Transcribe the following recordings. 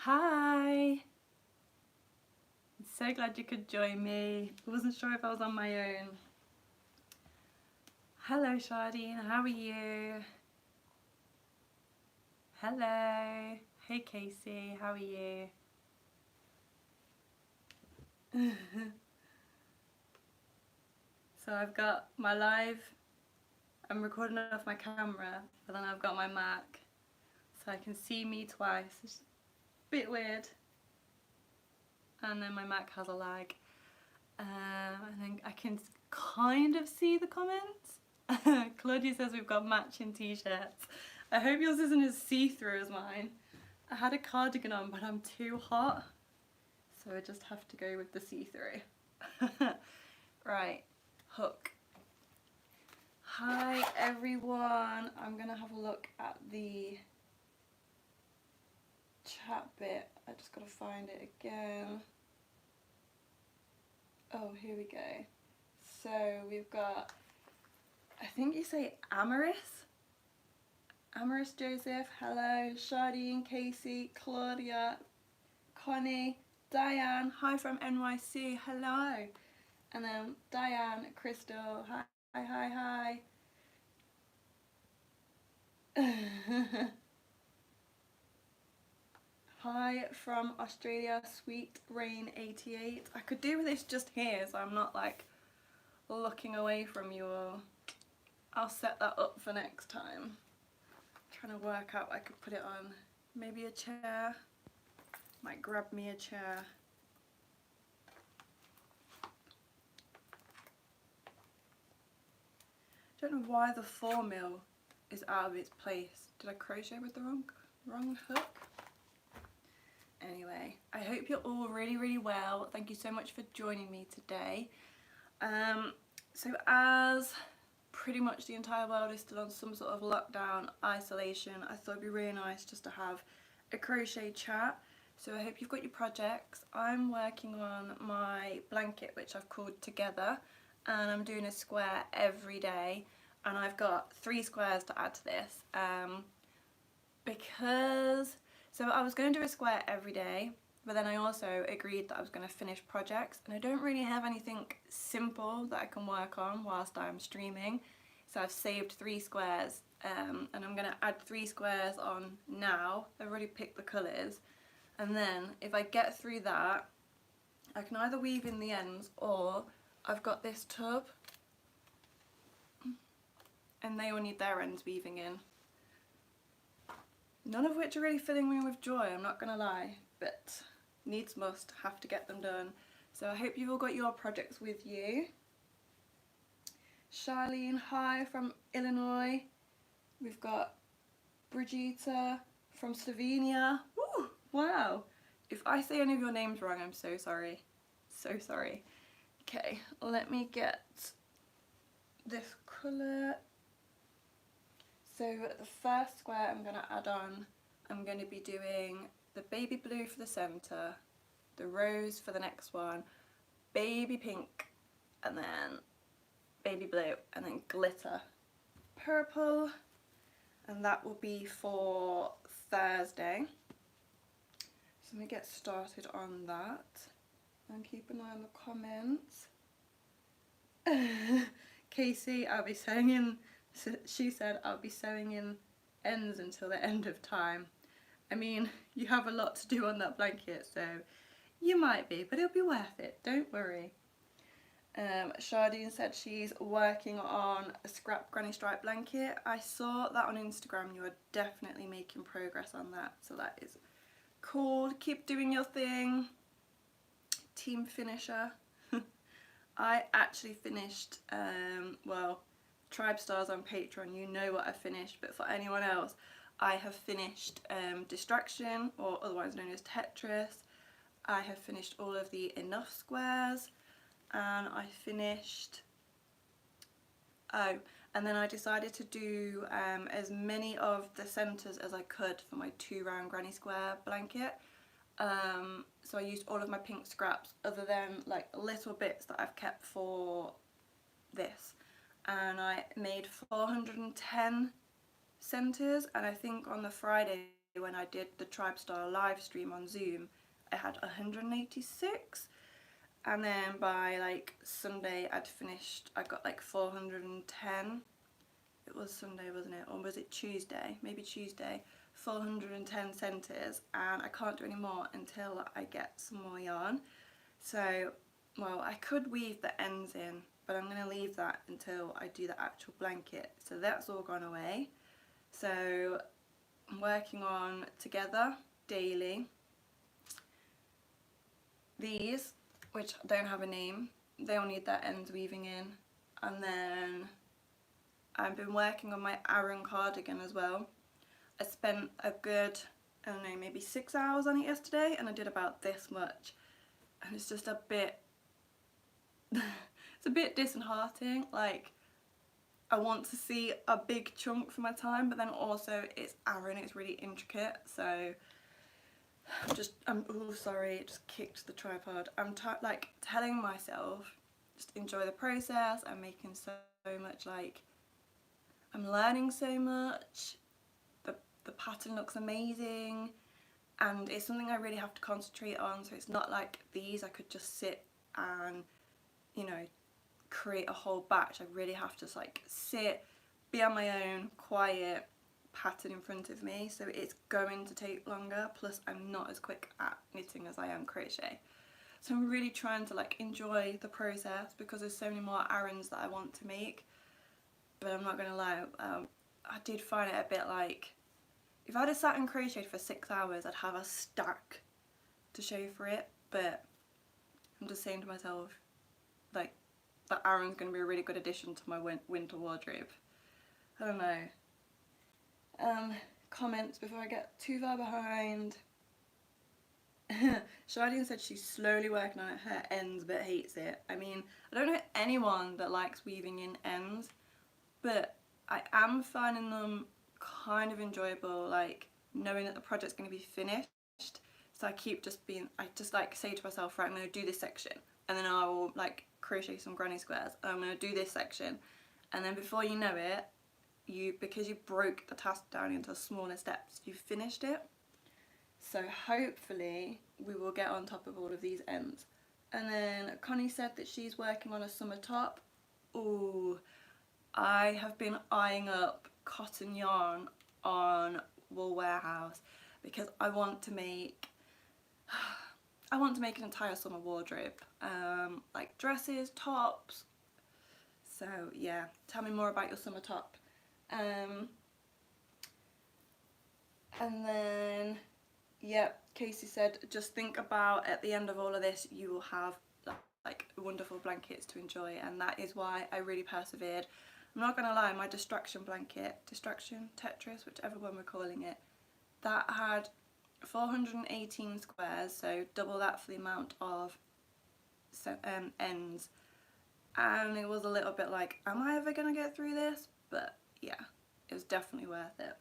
Hi! I'm so glad you could join me. I wasn't sure if I was on my own. Hello Shardine, how are you? Hello! Hey Casey, how are you? So I've got my live, I'm recording off my camera, but then I've got my Mac, so I can see me twice. It's a bit weird. And then my Mac has a lag. And then I can kind of see the comments. Claudia says we've got matching t-shirts. I hope yours isn't as see-through as mine. I had a cardigan on, but I'm too hot, so I just have to go with the see-through. Right, hook. Hi everyone. I'm gonna have a look at the chat bit. I just gotta find it again. Oh, here we go. So we've got, I think you say Amaris? Amaris Joseph, hello. Shardine, Casey, Claudia, Connie, Diane, hi from NYC, hello. And then Diane, Crystal, hi, hi, hi. Hi from Australia, Sweet Rain 88. I could do with this just here, so I'm not like looking away from you all. I'll set that up for next time. I'm trying to work out what I could put it on. Maybe a chair. Might grab me a chair. Don't know why the 4 mil is out of its place. Did I crochet with the wrong hook? Anyway, I hope you're all really well. Thank you so much for joining me today. So as pretty much the entire world is still on some sort of lockdown isolation, I thought it'd be really nice just to have a crochet chat. So I hope you've got your projects. I'm working on my blanket, which I've called Together, and I'm doing a square every day, and I've got 3 squares to add to this because so I was going to do a square every day, but then I also agreed that I was going to finish projects, and I don't really have anything simple that I can work on whilst I'm streaming, so I've saved 3 squares, and I'm going to add 3 squares on now. I've already picked the colours, and then if I get through that, I can either weave in the ends, or I've got this tub and they all need their ends weaving in. None of which are really filling me with joy, I'm not gonna lie, but needs must, have to get them done. So I hope you've all got your projects with you. Charlene, hi from Illinois. We've got Brigitte from Slovenia. Woo, wow. If I say any of your names wrong, I'm so sorry. So sorry. Okay, let me get this colour. So the first square I'm going to add on, I'm going to be doing the baby blue for the centre, the rose for the next one, baby pink, and then baby blue, and then glitter purple, and that will be for Thursday. So I'm going to get started on that and keep an eye on the comments. Casey, I'll be sewing in. She said I'll be sewing in ends until the end of time. I mean, you have a lot to do on that blanket, so you might be, but it'll be worth it, don't worry. Shardine said she's working on a scrap granny stripe blanket. I saw that on Instagram. You are definitely making progress on that, so that is cool. Keep doing your thing. Team finisher. I actually finished, well, Tribe Stars on Patreon, you know what I finished, but for anyone else, I have finished Distraction, or otherwise known as Tetris. I have finished all of the Enough squares, and I finished, and then I decided to do as many of the centres as I could for my 2 round granny square blanket. So I used all of my pink scraps, other than like little bits that I've kept for this, and I made 410 centres, and I think on the Friday when I did the Tribe Star live stream on Zoom, I had 186, and then by like Sunday I'd finished, I got like 410. It was Sunday, wasn't it? Or was it Tuesday? Maybe Tuesday. 410 centres, and I can't do any more until I get some more yarn. So, well, I could weave the ends in, but I'm going to leave that until I do the actual blanket. So that's all gone away. So I'm working on Together daily. These, which don't have a name, they all need their ends weaving in. And then I've been working on my Aran cardigan as well. I spent a good, I don't know, maybe 6 hours on it yesterday, and I did about this much. And it's just a bit, it's a bit disheartening. Like, I want to see a big chunk for my time, but then also it's Aran, it's really intricate, so I'm oh sorry, it just kicked the tripod. I'm like telling myself, just enjoy the process. I'm making so much, like, I'm learning so much. The pattern looks amazing, and it's something I really have to concentrate on, so it's not like these I could just sit and, you know, create a whole batch. I really have to just like sit, be on my own, quiet, pattern in front of me, so it's going to take longer, plus I'm not as quick at knitting as I am crochet. So I'm really trying to like enjoy the process, because there's so many more Arans that I want to make. But I'm not gonna lie, I did find it a bit like, if I'd have sat and crocheted for 6 hours, I'd have a stack to show for it, but I'm just saying to myself, like, that Aran's going to be a really good addition to my winter wardrobe. I don't know. Comments before I get too far behind. Shardine said she's slowly working on her ends but hates it. I mean, I don't know anyone that likes weaving in ends, but I am finding them kind of enjoyable, like knowing that the project's going to be finished. So I just like say to myself, right, I'm going to do this section, and then I will like crochet some granny squares, and I'm going to do this section, and then before you know it, because you broke the task down into smaller steps, you've finished it. So hopefully we will get on top of all of these ends. And then Connie said that she's working on a summer top. Ooh, I have been eyeing up cotton yarn on Wool Warehouse, because I want to make an entire summer wardrobe, like dresses, tops. So yeah, tell me more about your summer top. And then yeah, Casey said just think about, at the end of all of this you will have like wonderful blankets to enjoy, and that is why I really persevered. I'm not gonna lie, my distraction blanket, Tetris, whichever one we're calling it, that had 418 squares, so double that for the amount of ends, and it was a little bit like, am I ever gonna get through this? But yeah, it was definitely worth it.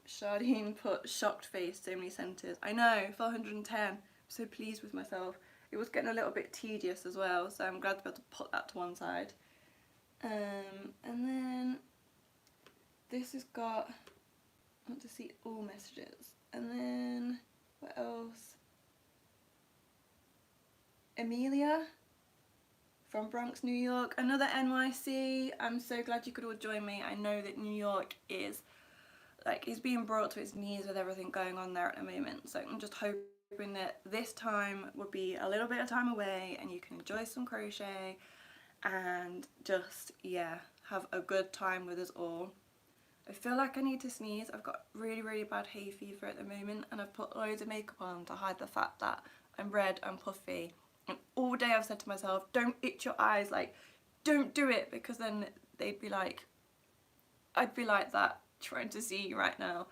Shardine put shocked face, so many centres. I know, 410. I'm so pleased with myself. It was getting a little bit tedious as well, so I'm glad to be able to put that to one side. And then this has got, I want to see all messages. And then what else? Amelia from Bronx, New York, another NYC. I'm so glad you could all join me. I know that New York is like, it's being brought to its knees with everything going on there at the moment, so I'm just hoping that this time would be a little bit of time away and you can enjoy some crochet and just, yeah, have a good time with us all. I feel like I need to sneeze. I've got really bad hay fever at the moment, and I've put loads of makeup on to hide the fact that I'm red and puffy, and all day I've said to myself, don't itch your eyes, like don't do it, because then they'd be like, I'd be like that trying to see you right now.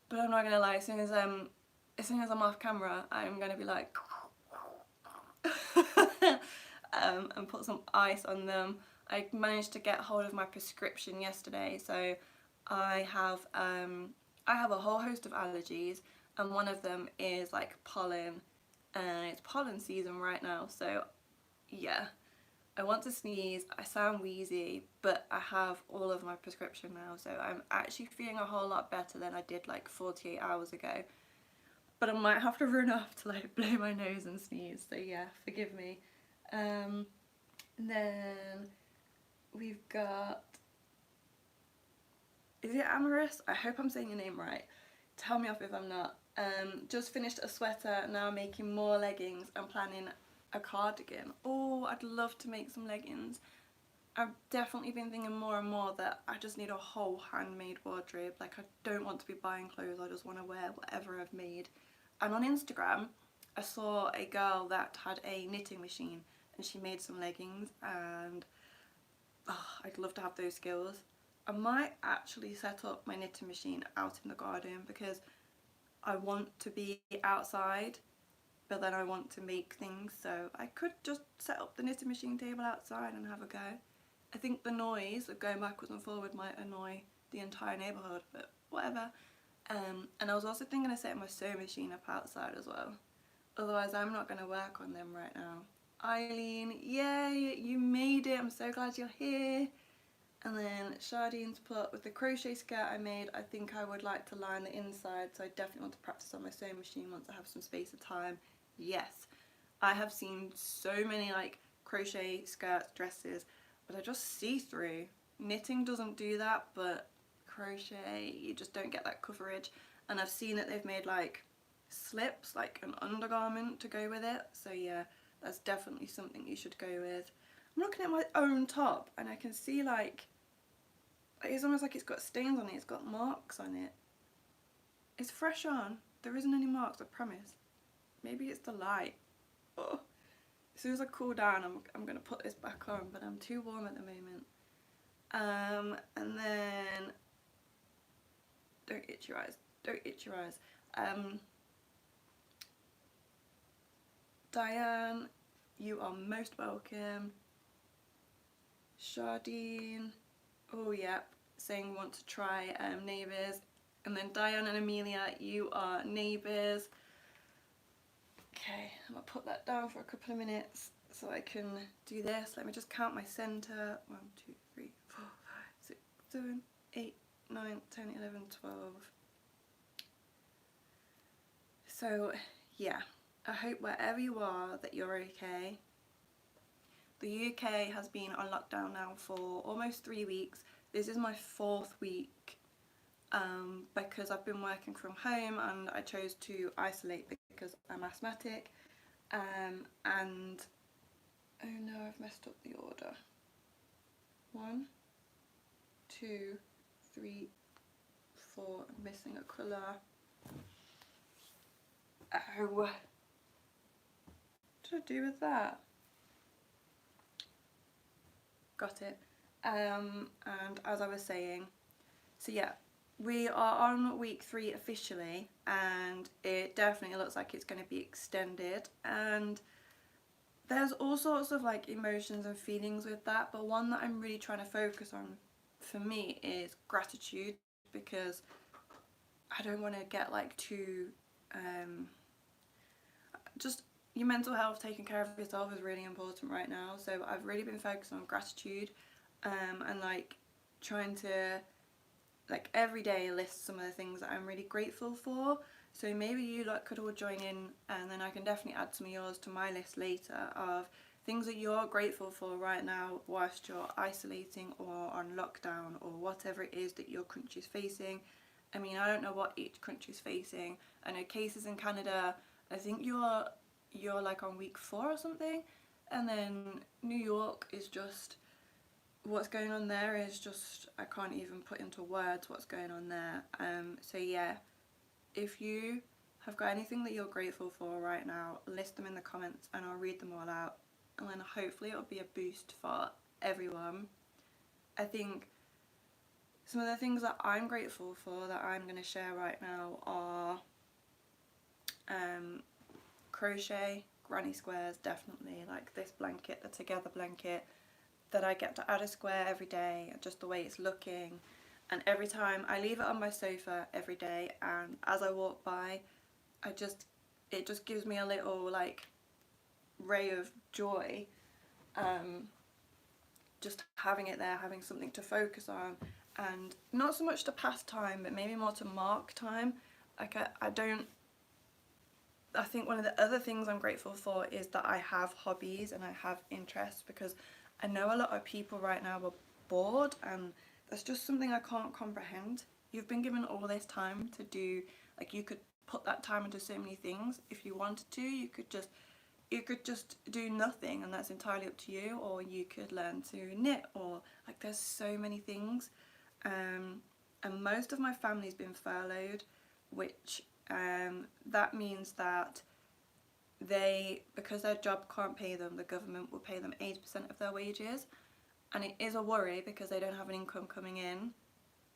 But I'm not gonna lie, as soon as I'm off camera, I'm gonna be like and put some ice on them. I managed to get hold of my prescription yesterday, so I have a whole host of allergies, and one of them is like pollen, and it's pollen season right now, so yeah, I want to sneeze, I sound wheezy, but I have all of my prescription now, so I'm actually feeling a whole lot better than I did like 48 hours ago. But I might have to run off to like blow my nose and sneeze, so yeah, forgive me. And then we've got, is it Amaris? I hope I'm saying your name right. Tell me off if I'm not. Just finished a sweater, now making more leggings. I'm planning a cardigan. Oh, I'd love to make some leggings. I've definitely been thinking more and more that I just need a whole handmade wardrobe. Like, I don't want to be buying clothes, I just want to wear whatever I've made. And on Instagram, I saw a girl that had a knitting machine and she made some leggings, and oh, I'd love to have those skills. I might actually set up my knitting machine out in the garden because I want to be outside, but then I want to make things, so I could just set up the knitting machine table outside and have a go. I think the noise of going backwards and forward might annoy the entire neighbourhood, but whatever. And I was also thinking of setting my sewing machine up outside as well. Otherwise I'm not going to work on them right now. Eileen, yay, you made it, I'm so glad you're here. And then Chardine's put, with the crochet skirt I made, I think I would like to line the inside, so I definitely want to practice on my sewing machine once I have some space of time. Yes, I have seen so many like crochet skirts, dresses, but they're just see-through. Knitting doesn't do that, but crochet, you just don't get that coverage. And I've seen that they've made like slips, like an undergarment to go with it, so yeah, that's definitely something you should go with. I'm looking at my own top and I can see like, it's almost like it's got stains on it, it's got marks on it. It's fresh on, there isn't any marks, I promise. Maybe it's the light. Oh. As soon as I cool down, I'm going to put this back on, but I'm too warm at the moment. And then, don't itch your eyes, don't itch your eyes. Diane, you are most welcome. Shardine, oh yep, saying want to try neighbours. And then Diane and Amelia, you are neighbours. Okay, I'm going to put that down for a couple of minutes so I can do this. Let me just count my centre. 1, 2, 3, 4, 5, 6, 7, 8, 9, 10, 11, 12. So yeah, I hope wherever you are that you're okay. The UK has been on lockdown now for almost 3 weeks. This is my 4th week because I've been working from home and I chose to isolate because I'm asthmatic. And oh no, I've messed up the order. 1, 2, 3, 4. I'm missing a colour. Oh, what did I do with that? Got it. And as I was saying, so yeah, we are on week 3 officially, and it definitely looks like it's going to be extended, and there's all sorts of like emotions and feelings with that, but one that I'm really trying to focus on for me is gratitude, because I don't want to get like too just your mental health, taking care of yourself is really important right now, so I've really been focusing on gratitude and like trying to like every day list some of the things that I'm really grateful for. So maybe you like could all join in, and then I can definitely add some of yours to my list later of things that you're grateful for right now whilst you're isolating or on lockdown or whatever it is that your country's facing. I mean, I don't know what each country's facing. I know cases in Canada, I think you're like on week 4 or something, and then New York is just, what's going on there is just, I can't even put into words what's going on there. So yeah, if you have got anything that you're grateful for right now, list them in the comments and I'll read them all out, and then hopefully it'll be a boost for everyone. I think some of the things that I'm grateful for that I'm going to share right now are crochet, granny squares, definitely, like this blanket, the Together blanket, that I get to add a square every day, just the way it's looking, and every time I leave it on my sofa every day, and as I walk by, it just gives me a little like ray of joy, just having it there, having something to focus on, and not so much to pass time, but maybe more to mark time. Like I think one of the other things I'm grateful for is that I have hobbies and I have interests, because I know a lot of people right now are bored, and that's just something I can't comprehend. You've been given all this time to do, like, you could put that time into so many things. If you wanted to, you could just do nothing, and that's entirely up to you, or you could learn to knit, or like, there's so many things. And most of my family's been furloughed, which that means that because their job can't pay them, the government will pay them 80% of their wages, and it is a worry because they don't have an income coming in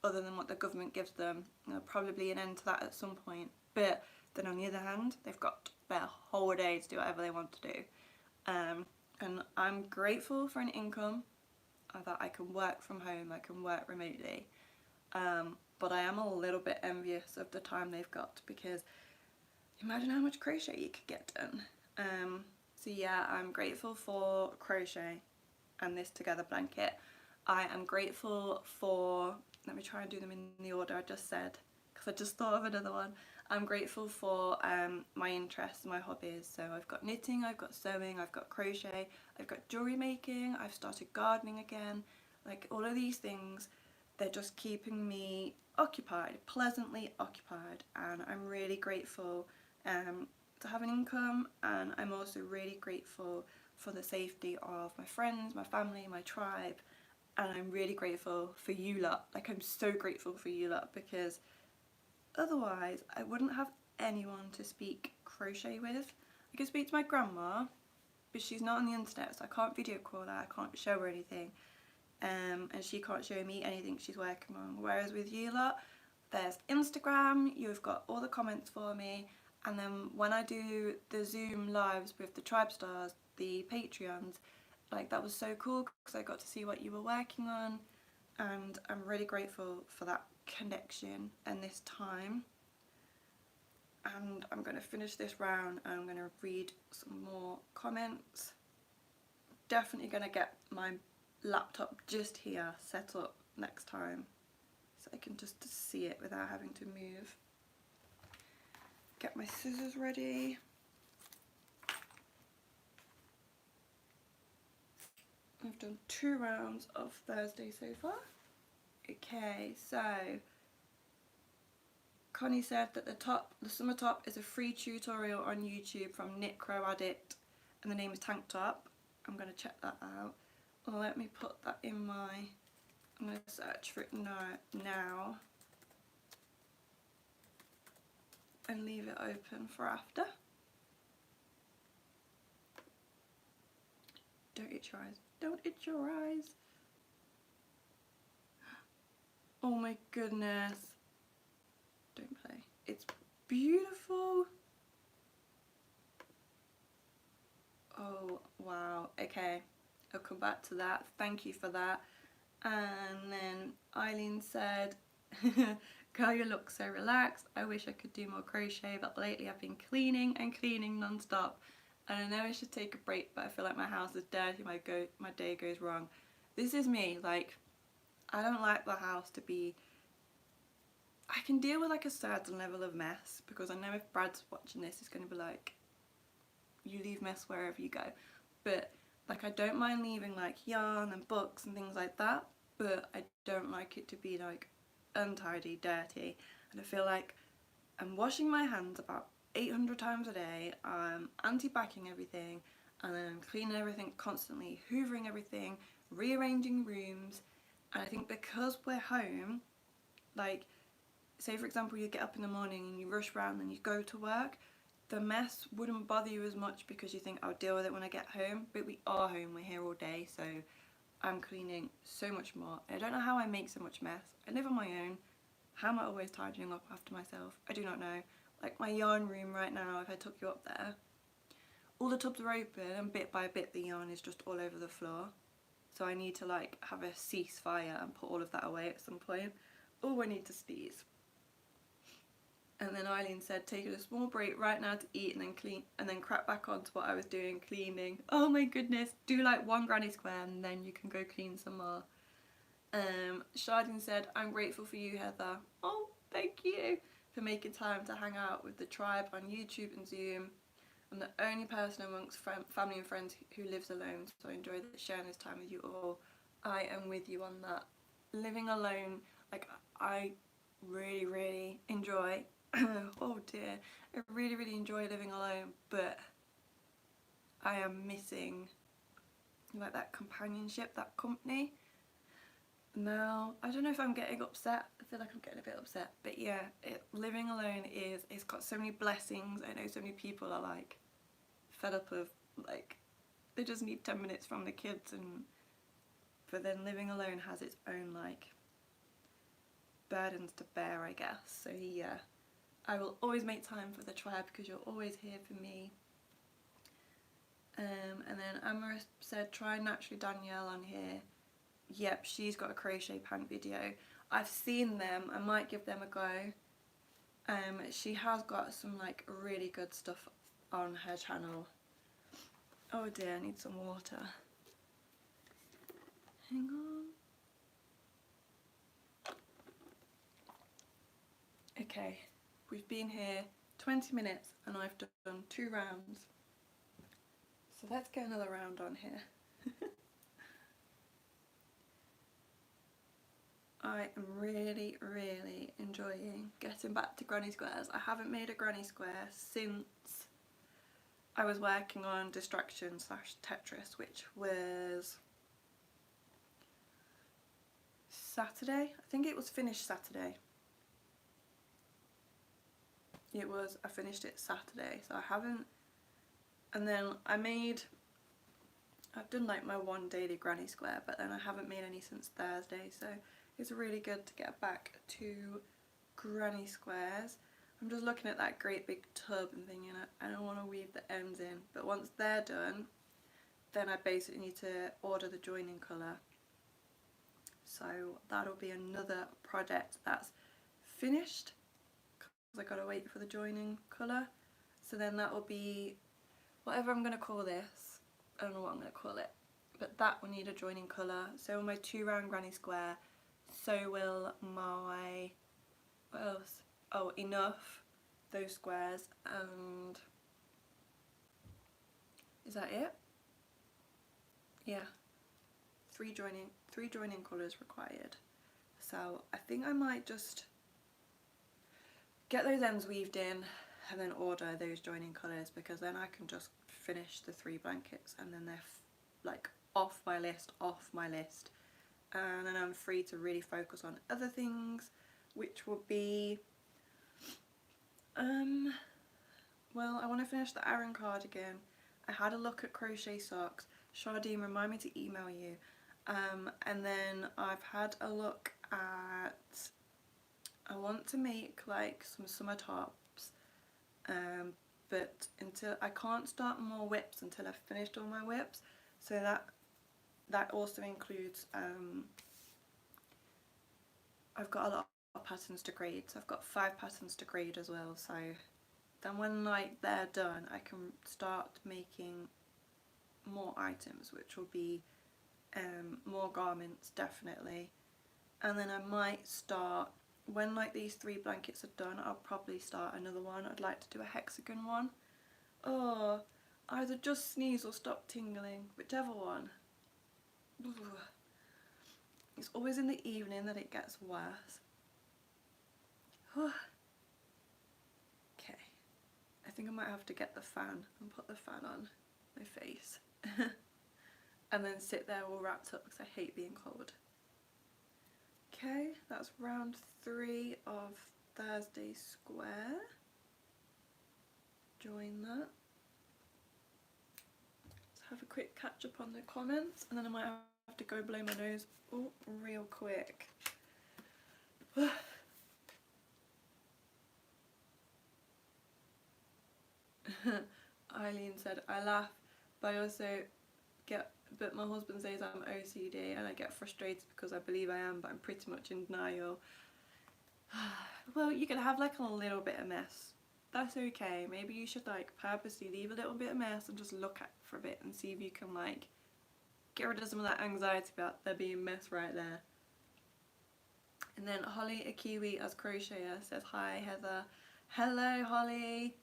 other than what the government gives them. There'll probably be an end to that at some point, but then on the other hand, they've got their whole day to do whatever they want to do. And I'm grateful for an income, that I can work from home, I can work remotely, but I am a little bit envious of the time they've got, because imagine how much crochet you could get done. So yeah, I'm grateful for crochet and this together blanket. I am grateful for, let me try and do them in the order I just said, because I just thought of another one. I'm grateful for my interests, my hobbies. So I've got knitting, I've got sewing, I've got crochet, I've got jewellery making, I've started gardening again. Like, all of these things, they're just keeping me occupied, pleasantly occupied, and I'm really grateful to have an income, and I'm also really grateful for the safety of my friends, my family, my tribe, and I'm really grateful for you lot. Like, I'm so grateful for you lot, because otherwise I wouldn't have anyone to speak crochet with. I could speak to my grandma, but she's not on the internet, so I can't video call her, I can't show her anything, and she can't show me anything she's working on. Whereas with you lot, there's Instagram, you've got all the comments for me, and then when I do the Zoom lives with the Tribe Stars, the Patreons, like, that was so cool because I got to see what you were working on, and I'm really grateful for that connection and this time. And I'm going to finish this round and I'm going to read some more comments. Definitely going to get my laptop just here set up next time so I can just see it without having to move. Get my scissors ready. I've done 2 rounds of Thursday so far. Okay, so Connie said that the summer top is a free tutorial on YouTube from Knit Crow Addict, and the name is Tank Top. I'm going to check that out. Let me put that in my, I'm going to search for it now and leave it open for after. Don't itch your eyes. Don't itch your eyes. Oh my goodness. Don't play. It's beautiful. Oh wow. Okay, I'll come back to that. Thank you for that. And then Eileen said, girl, you look so relaxed. I wish I could do more crochet, but lately I've been cleaning and cleaning non-stop. And I know I should take a break, but I feel like my house is dirty, my day goes wrong. This is me. Like, I don't like the house to be, I can deal with like a certain level of mess, because I know if Brad's watching this, he's going to be like, you leave mess wherever you go. But like, I don't mind leaving like yarn and books and things like that, but I don't like it to be like untidy, dirty. And I feel like I'm washing my hands about 800 times a day, I'm anti-backing everything, and then I'm cleaning everything constantly, hoovering everything, rearranging rooms. And I think because we're home, like, say for example you get up in the morning and you rush around and you go to work, the mess wouldn't bother you as much because you think I'll deal with it when I get home. But we are home, we're here all day, so I'm cleaning so much more. I don't know how I make so much mess. I live on my own. How am I always tidying up after myself? I do not know. Like my yarn room right now, if I took you up there, all the tubs are open and bit by bit the yarn is just all over the floor. So I need to like have a ceasefire and put all of that away at some point. Oh, I need to sneeze. And then Eileen said, taking a small break right now to eat and then clean, and then crack back onto what I was doing, cleaning. Oh my goodness, do like one granny square and then you can go clean some more. Shardine said, I'm grateful for you, Heather. Oh, thank you for making time to hang out with the tribe on YouTube and Zoom. I'm the only person amongst family and friends who lives alone, so I enjoy sharing this time with you all. I am with you on that. Living alone, like, I really enjoy oh dear, I really enjoy living alone, but I am missing like that companionship, that company. Now, I don't know if I'm getting upset. I feel like I'm getting a bit upset, but yeah, living alone it's got so many blessings. I know so many people are like fed up of like they just need 10 minutes from the kids, and but then living alone has its own like burdens to bear, I guess. So yeah, I will always make time for the tribe because you're always here for me. And then Amara said, try Naturally Danielle on here. Yep, she's got a crochet pant video. I've seen them, I might give them a go. She has got some like really good stuff on her channel. Oh dear, I need some water. Hang on. Okay, we've been here 20 minutes and I've done 2 rounds. So let's get another round on here. I am really enjoying getting back to granny squares. I haven't made a granny square since I was working on Distraction / Tetris, which was Saturday. I think it was finished Saturday. I finished it Saturday, so I haven't, and then I've done like my one daily granny square, but then I haven't made any since Thursday, so it's really good to get back to granny squares. I'm just looking at that great big tub and thinking I don't want to weave the ends in, but once they're done, then I basically need to order the joining colour. So that'll be another project that's finished, because I gotta wait for the joining colour. So then that will be whatever I'm gonna call this. I don't know what I'm gonna call it, but that will need a joining colour. So will my 2 round granny square. So will my, what else? Oh, enough, those squares, and is that it? Yeah, 3 joining colours required. So I think I might just get those ends weaved in and then order those joining colours, because then I can just finish the 3 blankets and then they're like off my list, and then I'm free to really focus on other things, which will be well, I want to finish the Aran cardigan. I had a look at crochet socks. Shardine, remind me to email you. And then I've had a look at, I want to make like some summer tops, but until I can't start more whips until I've finished all my whips, so that also includes I've got a lot of patterns to grade, so I've got 5 patterns to grade as well, so then when like they're done I can start making more items, which will be more garments definitely. And then I might start, when like these 3 blankets are done, I'll probably start another one. I'd like to do a hexagon one. Oh, either just sneeze or stop tingling, whichever one. Ugh. It's always in the evening that it gets worse. Okay, I think I might have to get the fan and put the fan on my face and then sit there all wrapped up because I hate being cold. Okay, that's round 3 of Thursday square. Join that. Let's have a quick catch up on the comments, and then I might have to go blow my nose real quick. Eileen said, I laugh, but I also but my husband says I'm OCD and I get frustrated because I believe I am, but I'm pretty much in denial. Well, you can have like a little bit of mess. That's okay. Maybe you should like purposely leave a little bit of mess and just look at it for a bit and see if you can like get rid of some of that anxiety about there being mess right there. And then Holly a Kiwi as crocheter says, hi Heather. Hello Holly.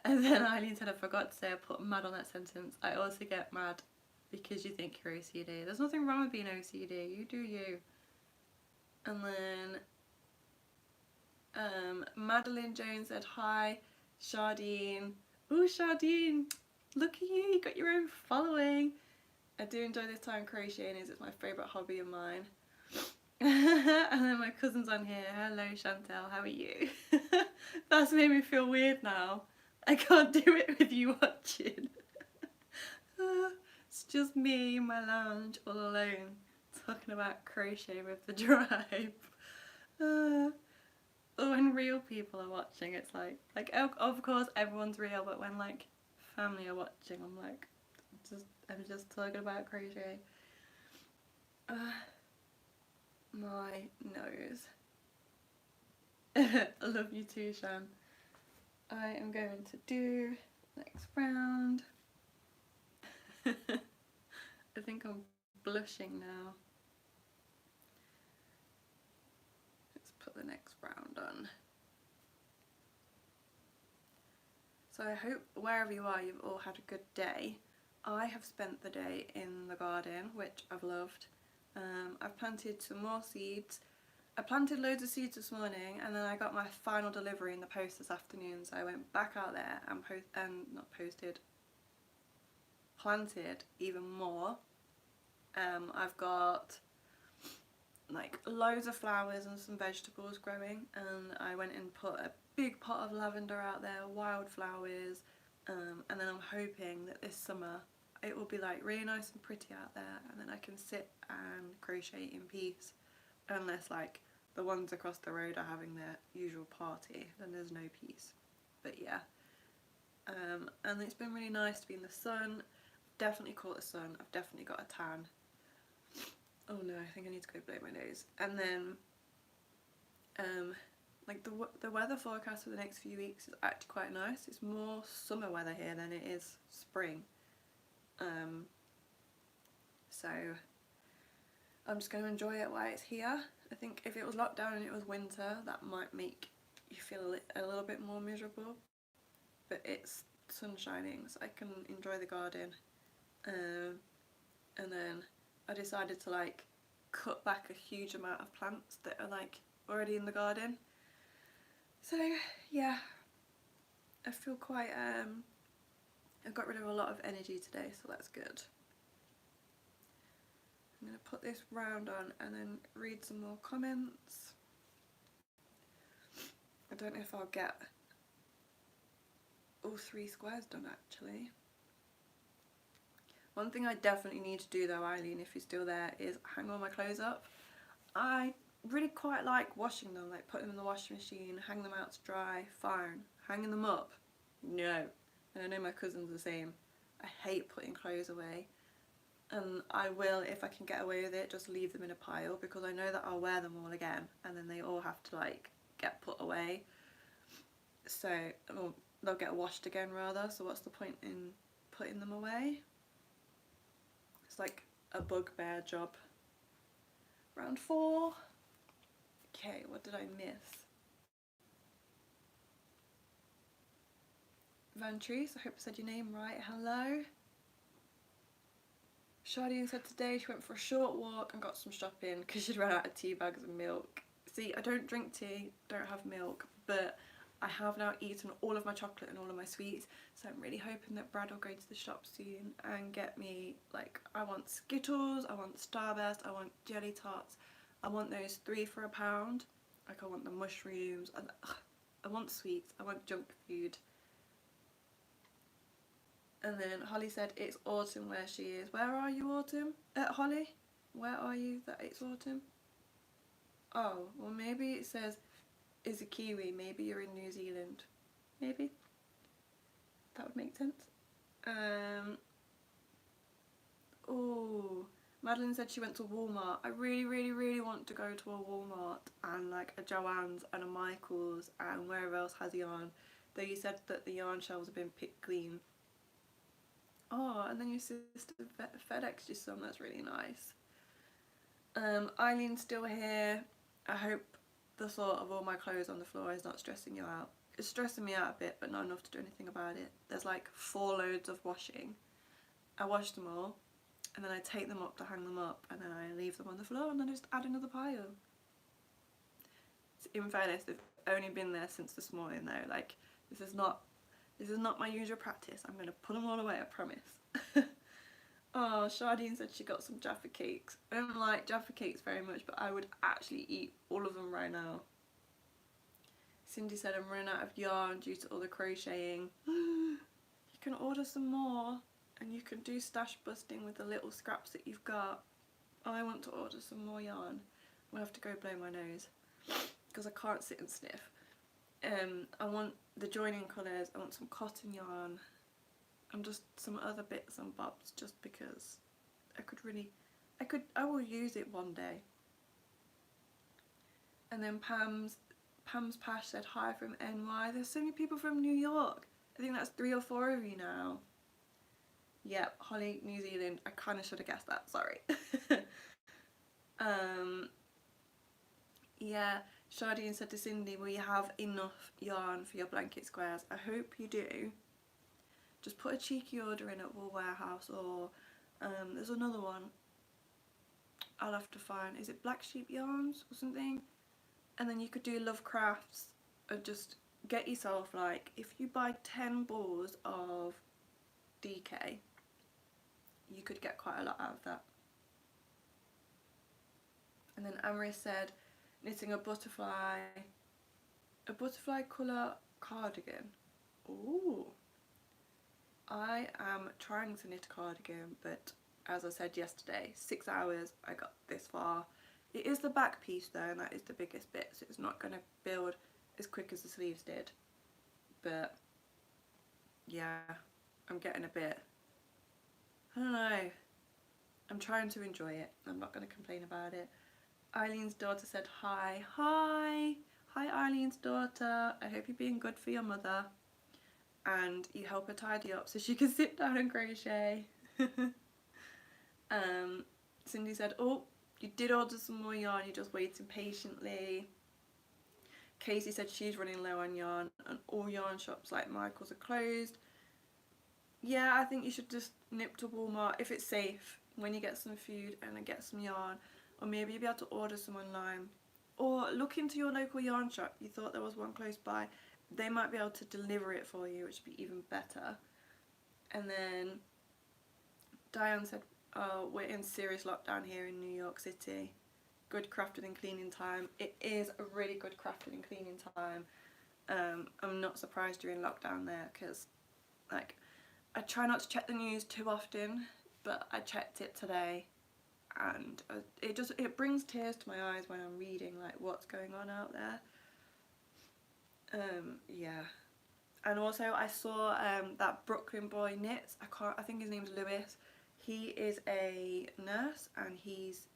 And then Eileen said, I forgot to say I put mad on that sentence. I also get mad because you think you're OCD. There's nothing wrong with being OCD. You do you. And then Madeline Jones said, hi Shardine. Ooh Shardine, look at you, you got your own following. I do enjoy this time crocheting, it's my favourite hobby of mine. And then my cousin's on here. Hello Chantel, how are you? That's made me feel weird now. I can't do it with you watching. It's just me in my lounge all alone talking about crochet with the tribe. When real people are watching, it's like of course everyone's real, but when like family are watching, I'm like I'm just talking about crochet. My nose. I love you too, Shan. I am going to do next round. I think I'm blushing now. Let's put the next round on. So I hope wherever you are, you've all had a good day. I have spent the day in the garden, which I've loved. I've planted some more seeds. I planted loads of seeds this morning, and then I got my final delivery in the post this afternoon, so I went back out there and planted even more. I've got like loads of flowers and some vegetables growing, and I went and put a big pot of lavender out there, wildflowers, and then I'm hoping that this summer it will be like really nice and pretty out there, and then I can sit and crochet in peace, unless like the ones across the road are having their usual party, then there's no peace. But yeah, and it's been really nice to be in the sun. Definitely caught the sun. I've definitely got a tan. Oh no, I think I need to go blow my nose. And then like the weather forecast for the next few weeks is actually quite nice. It's more summer weather here than it is spring. So I'm just going to enjoy it while it's here. I think if it was locked down and it was winter, that might make you feel a little bit more miserable. But it's sun shining, so I can enjoy the garden. And then I decided to like cut back a huge amount of plants that are like already in the garden. So yeah, I feel quite I've got rid of a lot of energy today, so that's good. I'm going to put this round on and then read some more comments. I don't know if I'll get all 3 squares done actually. One thing I definitely need to do though, Eileen, if you're still there, is hang all my clothes up. I really quite like washing them, like putting them in the washing machine, hang them out to dry, fine. Hanging them up, no. And I know my cousin's the same. I hate putting clothes away. And I will, if I can get away with it, just leave them in a pile, because I know that I'll wear them all again and then they all have to like get put away. So, well, they'll get washed again rather, so what's the point in putting them away? It's like a bugbear job. Round 4. Okay, what did I miss? Vantrice, I hope I said your name right. Hello. Shardine said today she went for a short walk and got some shopping because she'd run out of tea bags and milk. See, I don't drink tea, don't have milk, but I have now eaten all of my chocolate and all of my sweets, so I'm really hoping that Brad will go to the shop soon and get me, like, I want Skittles, I want Starburst, I want jelly tarts, I want those 3 for £1, like I want the mushrooms, I want sweets, I want junk food. And then Holly said it's autumn where she is. Where are you, autumn? Holly? Where are you that it's autumn? Oh, well maybe it says is a Kiwi. Maybe you're in New Zealand. Maybe. That would make sense. Oh, Madeline said she went to Walmart. I really want to go to a Walmart and like a Joann's and a Michael's and wherever else has yarn. Though you said that the yarn shelves have been picked clean. Oh, and then your sister FedEx you some. That's really nice. Eileen's still here. I hope the thought of all my clothes on the floor is not stressing you out. It's stressing me out a bit, but not enough to do anything about it. There's like 4 loads of washing. I wash them all, and then I take them up to hang them up, and then I leave them on the floor, and then I just add another pile. In fairness, they've only been there since this morning though. Like, this is not my usual practice. I'm gonna put them all away, I promise. Oh, Shardine said she got some Jaffa cakes. I don't like Jaffa cakes very much, but I would actually eat all of them right now. Cindy said I'm running out of yarn due to all the crocheting. You can order some more, and you can do stash busting with the little scraps that you've got. I want to order some more yarn. I'm gonna have to go blow my nose because I can't sit and sniff. I want the joining colours. I want some cotton yarn and just some other bits and bobs, just because I will use it one day. And then Pam's Pash said hi from NY. There's so many people from New York. I think that's 3 or 4 of you now. Yep, Holly, New Zealand. I kind of should have guessed that, sorry. Yeah, Shardine said to Cindy, will you have enough yarn for your blanket squares? I hope you do. Just put a cheeky order in at Wool Warehouse, or there's another one I'll have to find. Is it Black Sheep Yarns or something? And then you could do Love Crafts, or just get yourself, like, if you buy 10 balls of DK, you could get quite a lot out of that. And then Amaris said knitting a butterfly colour cardigan. Ooh. I am trying to knit a cardigan, but as I said yesterday, 6 hours, I got this far. It is the back piece though, and that is the biggest bit, so it's not going to build as quick as the sleeves did. But yeah, I'm getting a bit, I don't know, I'm trying to enjoy it. I'm not going to complain about it. Eileen's daughter said hi. Hi Eileen's daughter, I hope you're being good for your mother and you help her tidy up so she can sit down and crochet. Cindy said, oh, you did order some more yarn, you're just waiting patiently. Casey said she's running low on yarn and all yarn shops like Michael's are closed. Yeah, I think you should just nip to Walmart if it's safe when you get some food and then get some yarn, or maybe you'll be able to order some online, or look into your local yarn shop. You thought there was one close by, they might be able to deliver it for you, which would be even better. And then Diane said, oh, we're in serious lockdown here in New York City. Good crafting and cleaning time. It is a really good crafting and cleaning time. I'm not surprised you're in lockdown there, because like, I try not to check the news too often, but I checked it today, and it brings tears to my eyes when I'm reading like what's going on out there. Yeah. And also I saw that Brooklyn boy knits. I think his name's Lewis. He is a nurse and he's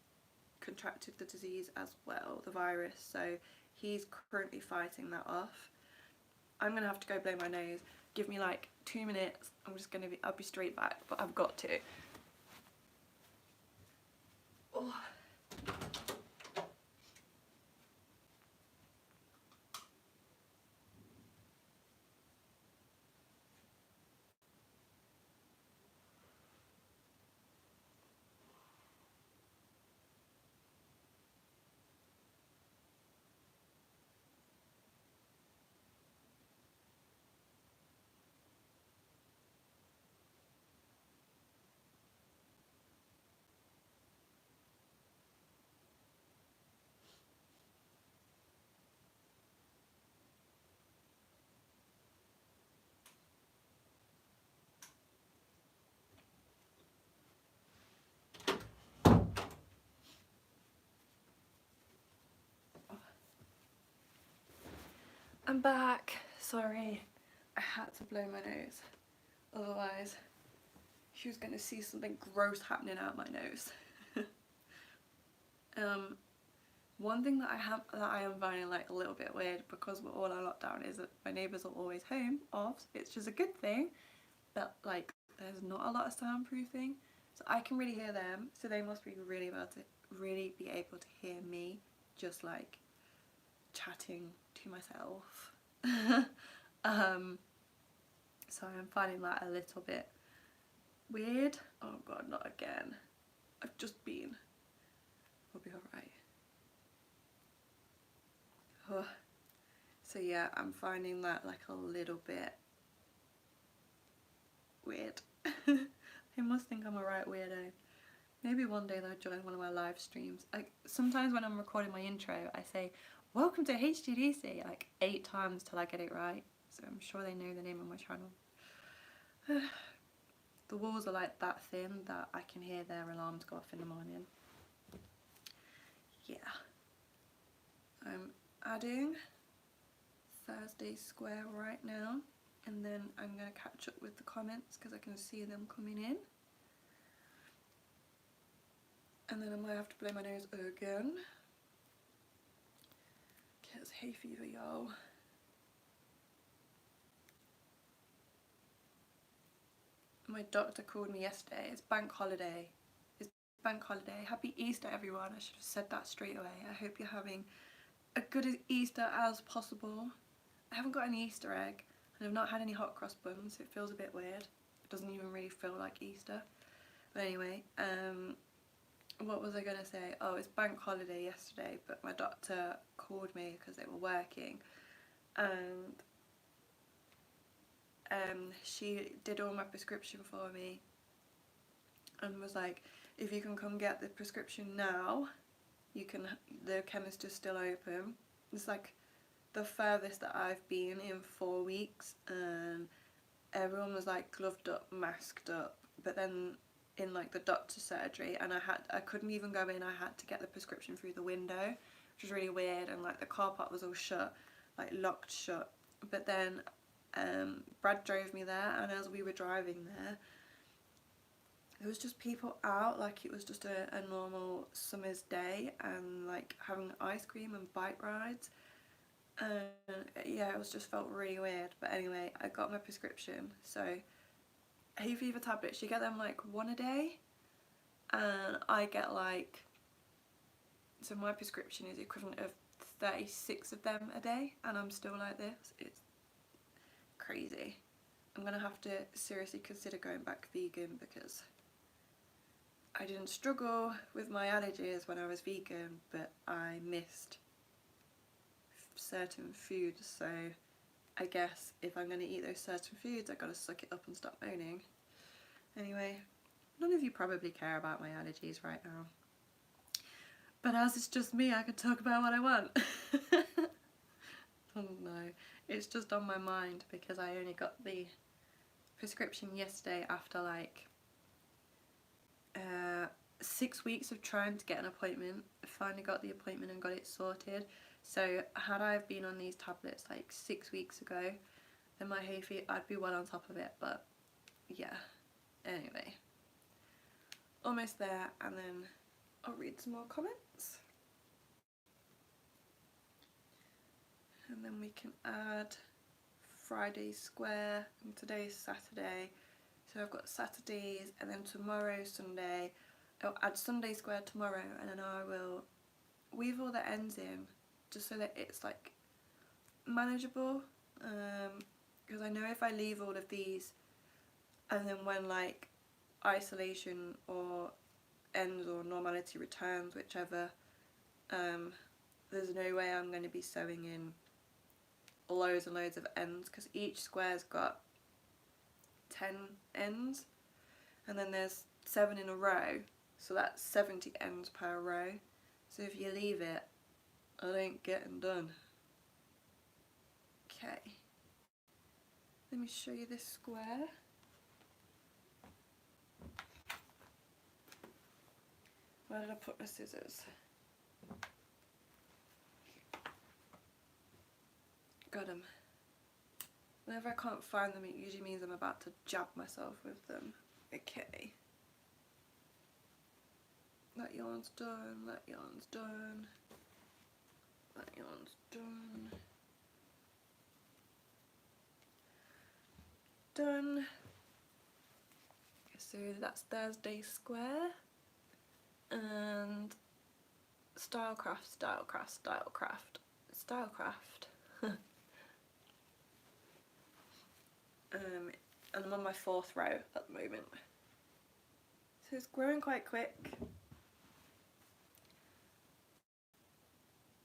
contracted the disease as well, the virus, so he's currently fighting that off. I'm gonna have to go blow my nose. Give me like 2 minutes. I'll be straight back, but I've got to. Oh. I'm back. Sorry, I had to blow my nose. Otherwise, she was going to see something gross happening out my nose. One thing that I am finding like a little bit weird, because we're all on lockdown, is that my neighbours are always home, which is a good thing, but like there's not a lot of soundproofing, so I can really hear them, so they must be really be able to hear me just like chatting to myself. So I'm finding that a little bit weird. Oh god, not again. I've just been. We'll be alright. Oh. So yeah, I'm finding that like a little bit weird. They must think I'm a right weirdo. Maybe one day they'll join one of my live streams. Sometimes when I'm recording my intro, I say, "Welcome to HGDC," like 8 times till I get it right. So I'm sure they know the name of my channel. The walls are like that thin that I can hear their alarms go off in the morning. Yeah. I'm adding Thursday square right now, and then I'm going to catch up with the comments because I can see them coming in. And then I might have to blow my nose again. Because hay fever, y'all. My doctor called me yesterday. It's bank holiday. It's bank holiday. Happy Easter, everyone. I should have said that straight away. I hope you're having a good Easter as possible. I haven't got any Easter egg, and I've not had any hot cross buns, so it feels a bit weird. It doesn't even really feel like Easter. But anyway, what was I going to say? Oh, it's bank holiday yesterday, but my doctor called me because they were working, and she did all my prescription for me and was like, if you can come get the prescription now, the chemist is still open. It's like the furthest that I've been in 4 weeks, and everyone was like gloved up, masked up, but then in like the doctor's surgery, and I couldn't even go in. I had to get the prescription through the window, which was really weird, and like the car park was all shut, like locked shut. But then Brad drove me there, and as we were driving there was just people out like it was just a normal summer's day, and like having ice cream and bike rides. Yeah, it was just felt really weird. But anyway, I got my prescription. So hay fever tablets, you get them like 1 a day, and I get like, so my prescription is the equivalent of 36 of them a day, and I'm still like this. It's crazy. I'm gonna have to seriously consider going back vegan, because I didn't struggle with my allergies when I was vegan, but I missed certain foods, so I guess if I'm going to eat those certain foods, I've got to suck it up and stop moaning. Anyway, none of you probably care about my allergies right now, but as it's just me, I can talk about what I want. Oh no, it's just on my mind because I only got the prescription yesterday after like 6 weeks of trying to get an appointment. I finally got the appointment and got it sorted. So had I been on these tablets like 6 weeks ago, then my hay fever, I'd be well on top of it. But yeah, anyway, almost there, and then I'll read some more comments, and then we can add Friday square, and today's Saturday, so I've got Saturdays, and then tomorrow Sunday. I'll add Sunday square tomorrow, and then I will weave all the ends in just so that it's like manageable, because I know if I leave all of these and then when like isolation or ends or normality returns, whichever, there's no way I'm going to be sewing in loads and loads of ends, because each square's got 10 ends, and then there's 7 in a row, so that's 70 ends per row. So if you leave it, it ain't getting done. Okay, let me show you this square. Where did I put the scissors? Got them. Whenever I can't find them, it usually means I'm about to jab myself with them. Okay. That yarn's done, that yarn's done, that yarn's done. Done. So that's Thursday square, and Stylecraft, Stylecraft, Stylecraft, Stylecraft. And I'm on my 4th row at the moment. So it's growing quite quick.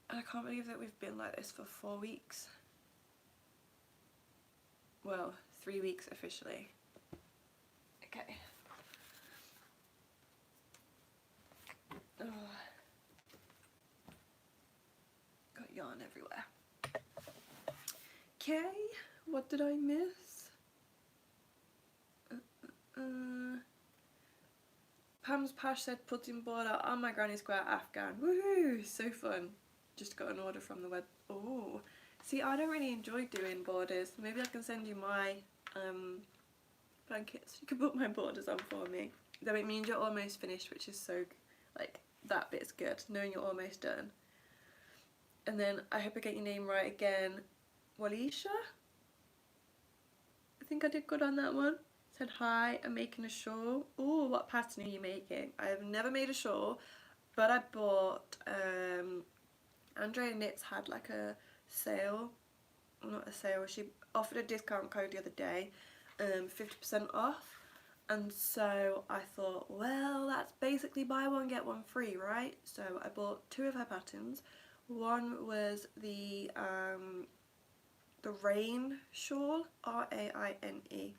And I can't believe that we've been like this for 4 weeks. Well, 3 weeks officially. Okay. Oh. Got yarn everywhere. Okay, what did I miss? Pam's Pash said putting border on my granny square Afghan. Woohoo! So fun. Just got an order from the web. Oh, see, I don't really enjoy doing borders. Maybe I can send you my blankets. You can put my borders on for me. Though it means you're almost finished, which is so, like, that bit's good, knowing you're almost done. And then I hope I get your name right again. Walisha? I think I did good on that one. Said hi, I'm making a shawl. Oh, what pattern are you making? I have never made a shawl, but I bought, Andrea Knits had like a sale, not a sale, she offered a discount code the other day, 50% off, and so I thought, well, that's basically buy one get one free, right? So I bought 2 of her patterns. One was the Rain shawl, R-A-I-N-E,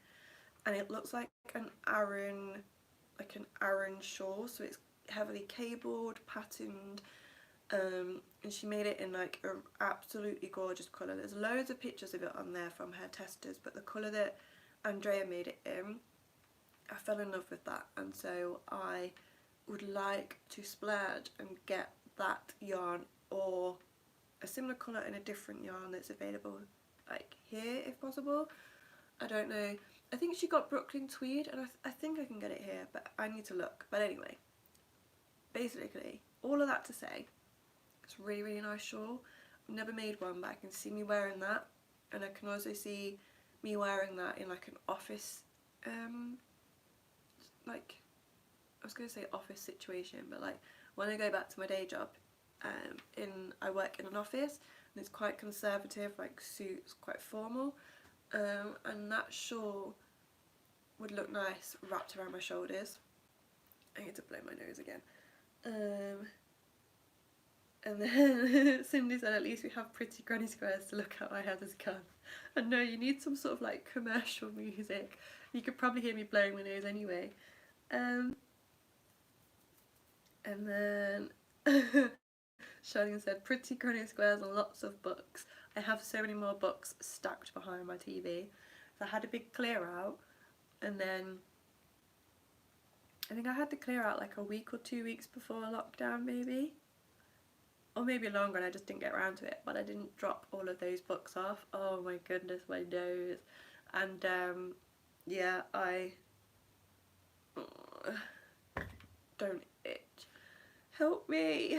and it looks like an Aran shawl, so it's heavily cabled, patterned, and she made it in like an absolutely gorgeous colour. There's loads of pictures of it on there from her testers, but the colour that Andrea made it in, I fell in love with that, and so I would like to splurge and get that yarn or a similar colour in a different yarn that's available like here if possible. I don't know. I think she got Brooklyn Tweed, and I think I can get it here, but I need to look. But anyway, basically, all of that to say, it's a really, really nice shawl. I've never made one, but I can see me wearing that, and I can also see me wearing that in like an office, like, I was going to say office situation, but like when I go back to my day job, I work in an office, and it's quite conservative, like suits, quite formal. And that shawl would look nice wrapped around my shoulders. I need to blow my nose again. And then Cindy said, at least we have pretty granny squares to look at. My head has gone. And no, you need some sort of like commercial music. You could probably hear me blowing my nose anyway. And then Charlene said, pretty granny squares and lots of books. I have so many more books stacked behind my TV. So I had a big clear out, and then I think I had to clear out like a week or 2 weeks before lockdown maybe. Or maybe longer, and I just didn't get around to it, but I didn't drop all of those books off. Oh my goodness, my nose. And yeah, don't itch. Help me.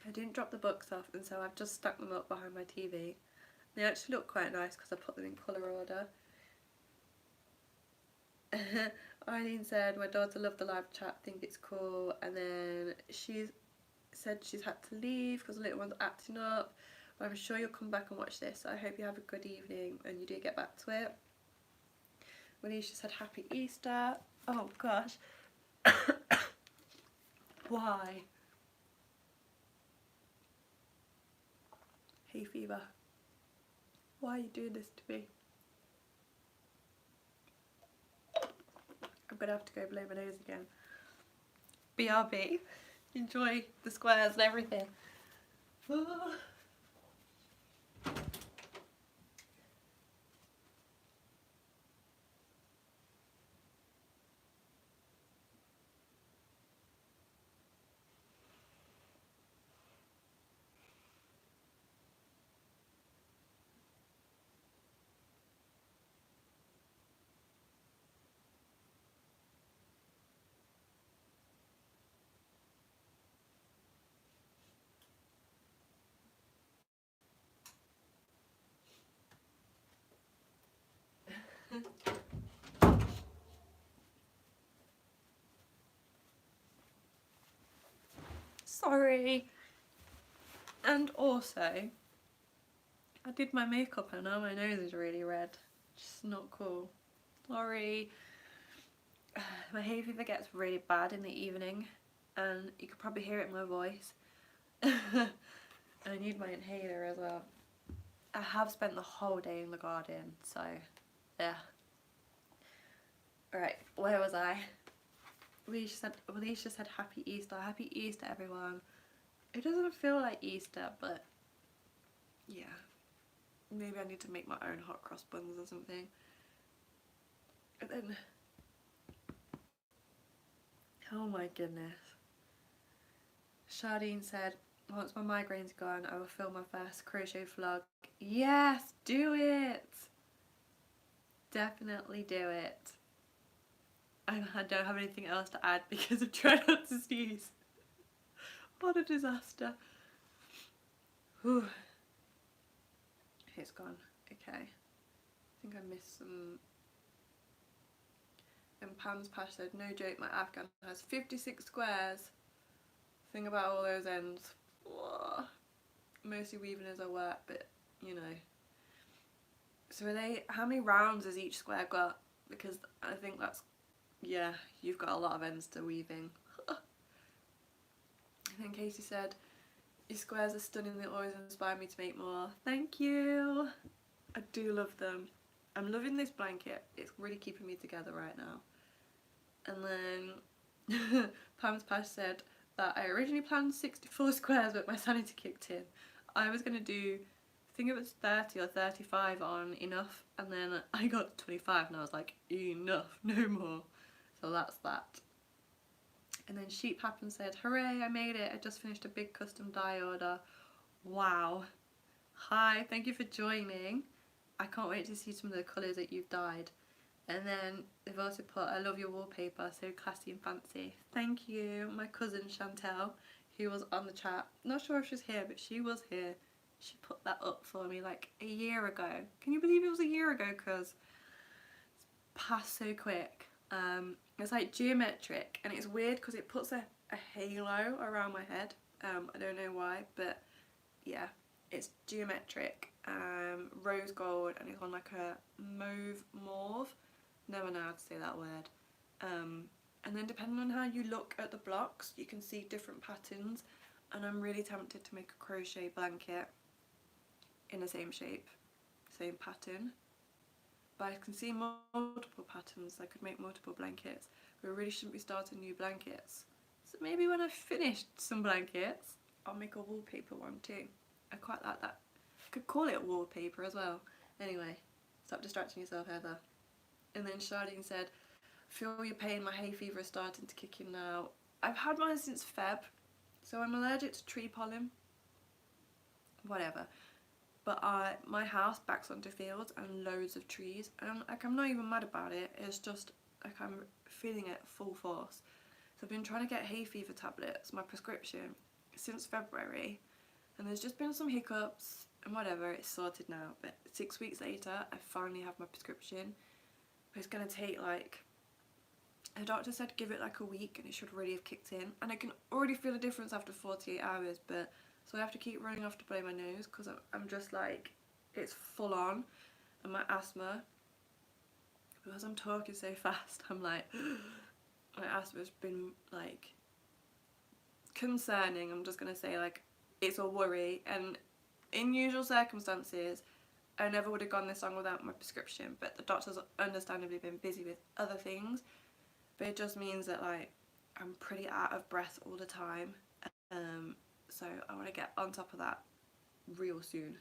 I didn't drop the books off, and so I've just stuck them up behind my TV. They actually look quite nice because I put them in colour order. Eileen said, my daughter loved the live chat, think it's cool, and then she said she's had to leave because the little one's acting up, but I'm sure you'll come back and watch this, so I hope you have a good evening and you do get back to it. Manisha said happy Easter. Oh gosh. Why? Hay fever. Why are you doing this to me? I'm gonna have to go blow my nose again. BRB. Enjoy the squares and everything. Sorry. And also, I did my makeup and now my nose is really red. Just not cool. Sorry. My hay fever gets really bad in the evening and you could probably hear it in my voice. I need my inhaler as well. I have spent the whole day in the garden, so yeah. Alright, where was I? Alicia said Happy Easter. Happy Easter, everyone. It doesn't feel like Easter, but yeah. Maybe I need to make my own hot cross buns or something. And then, oh my goodness. Shardine said, once my migraine's gone, I will film my first crochet vlog. Yes, do it! Definitely do it. I don't have anything else to add because I'm trying not to sneeze. What a disaster. Whew. It's gone. Okay. I think I missed some. And Pam's Pash said, no joke, my Afghan has 56 squares. Think about all those ends. Whoa. Mostly weaving as I work, but you know. So are they, how many rounds has each square got? Because I think that's, yeah, you've got a lot of ends to weaving. And then Casey said, your squares are stunning, they always inspire me to make more. Thank you. I do love them. I'm loving this blanket. It's really keeping me together right now. And then Pam's Pash said that I originally planned 64 squares but my sanity kicked in. I was going to do, I think it was 30 or 35 on enough, and then I got 25 and I was like, enough, no more. So that's that. And then Sheep Happen said, hooray, I made it. I just finished a big custom dye order. Wow. Hi, thank you for joining. I can't wait to see some of the colours that you've dyed. And then they've also put, I love your wallpaper, so classy and fancy. Thank you. My cousin Chantel, who was on the chat. Not sure if she's here, but she was here. She put that up for me like a year ago. Can you believe it was a year ago? Because it's passed so quick. It's like geometric, and it's weird because it puts a halo around my head. I don't know why, but yeah, it's geometric, rose gold, and it's on like a mauve. Never know how to say that word. And then depending on how you look at the blocks, you can see different patterns, and I'm really tempted to make a crochet blanket in the same shape, same pattern. But I can see multiple patterns. I could make multiple blankets, but I really shouldn't be starting new blankets. So maybe when I've finished some blankets, I'll make a wallpaper one too. I quite like that. I could call it wallpaper as well. Anyway, stop distracting yourself, Heather. And then Shardine said, feel your pain, my hay fever is starting to kick in now. I've had mine since Feb, so I'm allergic to tree pollen. Whatever. But my house backs onto fields and loads of trees, and like, I'm not even mad about it. It's just like I'm feeling it full force. So I've been trying to get hay fever tablets, my prescription, since February, and there's just been some hiccups and whatever. It's sorted now, but 6 weeks later I finally have my prescription. But it's gonna take like, the doctor said give it like a week and it should really have kicked in, and I can already feel a difference after 48 hours, but so I have to keep running off to blow my nose because I'm just like, it's full on. And my asthma, because I'm talking so fast, I'm like, my asthma's been like concerning. I'm just gonna say like, it's a worry, and in usual circumstances I never would have gone this long without my prescription, but the doctor's understandably been busy with other things. But it just means that like, I'm pretty out of breath all the time. So I want to get on top of that real soon.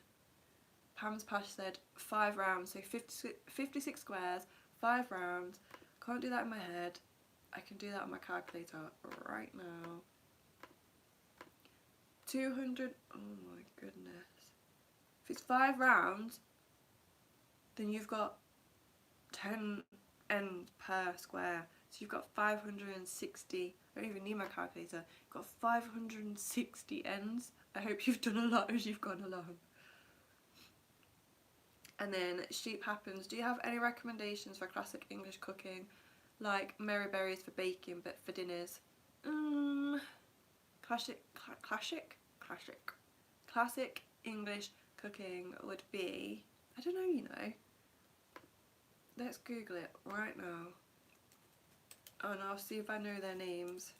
Pam's Pash said 5 rounds, so 56 squares, 5 rounds. Can't do that in my head. I can do that on my calculator right now. 200, oh my goodness. If it's 5 rounds, then you've got 10 ends per square. So you've got 560, I don't even need my calculator, you've got 560 ends. I hope you've done a lot as you've gone along. And then Sheep Happens, do you have any recommendations for classic English cooking? Like Mary Berries for baking but for dinners? classic English cooking would be, I don't know, you know. Let's Google it right now. And I'll see if I know their names.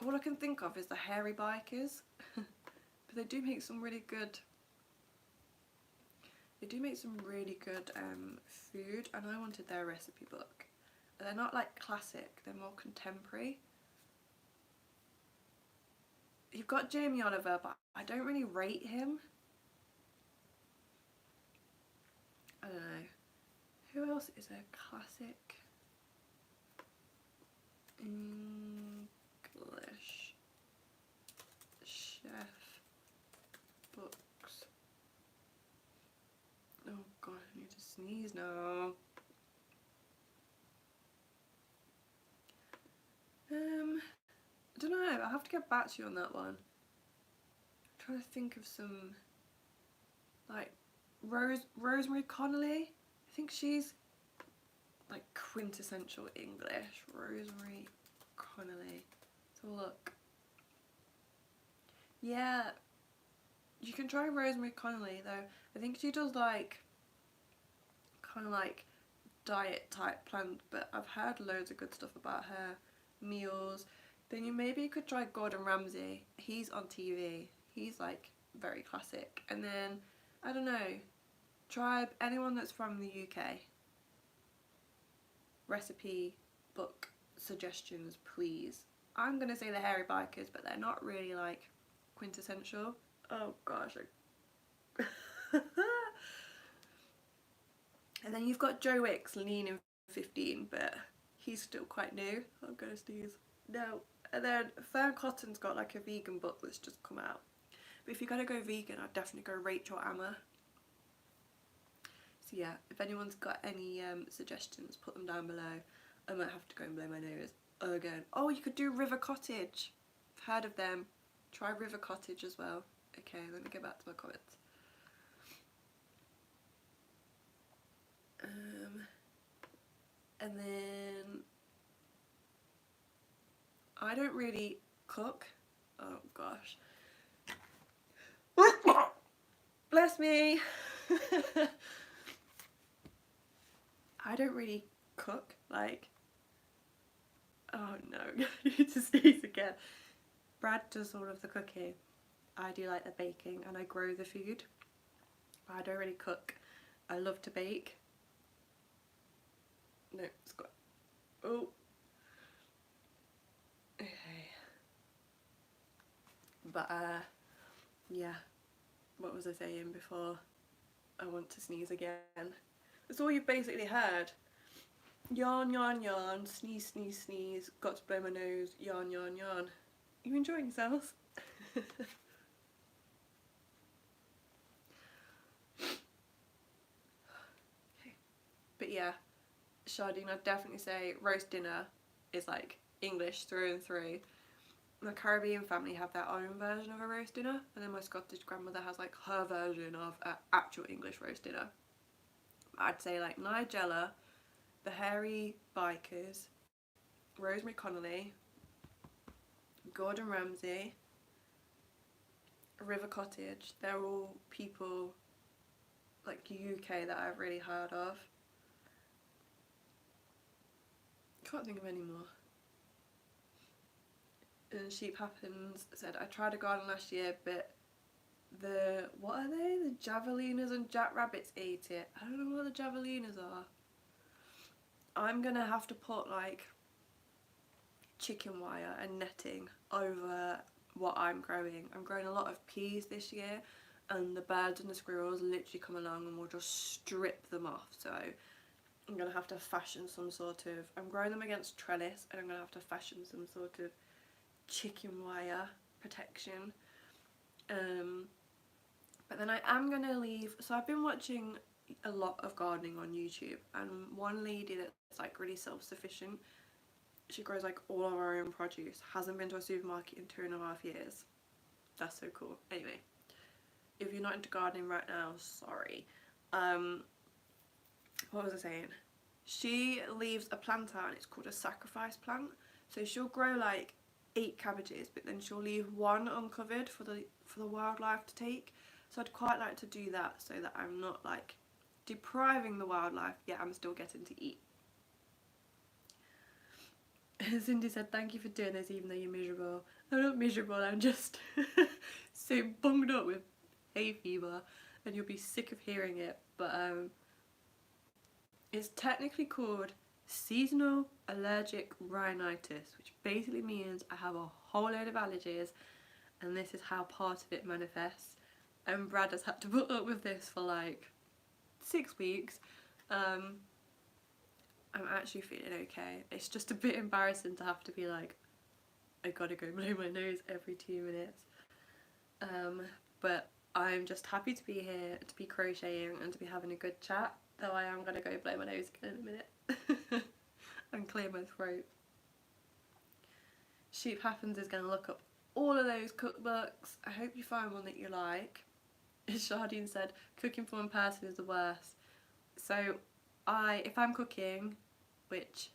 All I can think of is the hairy bikers. But they do make some really good food, and I wanted their recipe book. They're not like classic, they're more contemporary. You've got Jamie Oliver, but I don't really rate him. I don't know. Who else is a classic English chef books? Oh god, I need to sneeze now. I don't know, I'll have to get back to you on that one. I'm trying to think of some, like, Rosemary Connolly. I think she's like quintessential English. Rosemary Connolly. Let's have a look. Yeah, you can try Rosemary Connolly though. I think she does like kind of like diet type plans, but I've heard loads of good stuff about her meals. Then maybe you could try Gordon Ramsay. He's on TV. He's like very classic. And then I don't know, try anyone that's from the UK. Recipe book suggestions, please. I'm gonna say the hairy bikers, but they're not really like quintessential. Oh gosh. And then you've got Joe Wicks, lean in 15, but he's still quite new. I'm gonna sneeze. No. And then Fern Cotton's got like a vegan book that's just come out. But if you're gonna go vegan, I'd definitely go Rachel Ammer. So yeah, if anyone's got any suggestions, put them down below. I might have to go and blow my nose again. Oh, you could do River Cottage. I've heard of them. Try River Cottage as well. Okay, let me get back to my comments. And then I don't really cook. Oh gosh. Bless me. I don't really cook, like, oh no, I need to sneeze again. Brad does all of the cooking. I do like the baking and I grow the food. I don't really cook. I love to bake. No, it's got, oh. Okay. But yeah, what was I saying before I want to sneeze again? That's all you've basically heard. Yawn, yawn, yawn, sneeze, sneeze, sneeze, got to blow my nose, yawn, yawn, yawn. Are you enjoying yourselves? Okay. But yeah, Shardine, I'd definitely say roast dinner is like English through and through. My Caribbean family have their own version of a roast dinner, and then my Scottish grandmother has like her version of an actual English roast dinner. I'd say like Nigella, the hairy bikers, Rosemary Connolly, Gordon Ramsay, River Cottage. They're all people like UK that I've really heard of. Can't think of any more. And Sheep Happens said, I tried a garden last year, but the, what are they? The javelinas and jackrabbits ate it. I don't know what the javelinas are. I'm gonna have to put like chicken wire and netting over what I'm growing. I'm growing a lot of peas this year, and the birds and the squirrels literally come along and will just strip them off. So I'm gonna have to fashion some sort of, I'm growing them against trellis, and I'm gonna have to fashion some sort of chicken wire protection. But then I am gonna leave, so I've been watching a lot of gardening on YouTube, and one lady that's like really self-sufficient, she grows like all of her own produce, hasn't been to a supermarket in 2.5 years. That's so cool. Anyway, if you're not into gardening right now, sorry. What was I saying? she leaves a plant out and it's called a sacrifice plant. So she'll grow like 8 cabbages, but then she'll leave one uncovered for the wildlife to take. So I'd quite like to do that so that I'm not like depriving the wildlife, yet I'm still getting to eat. Cindy said, thank you for doing this even though you're miserable. I'm not miserable, I'm just so bunged up with hay fever, and you'll be sick of hearing it, but it's technically called seasonal allergic rhinitis, which basically means I have a whole load of allergies and this is how part of it manifests. And Brad has had to put up with this for like 6 weeks. I'm actually feeling okay. It's just a bit embarrassing to have to be like, I gotta go blow my nose every 2 minutes. But I'm just happy to be here, to be crocheting and to be having a good chat, though I am gonna go blow my nose again in a minute and clear my throat. Sheep Happens is gonna look up all of those cookbooks. I hope you find one that you like. Shardine said, cooking for one person is the worst. So if I'm cooking, which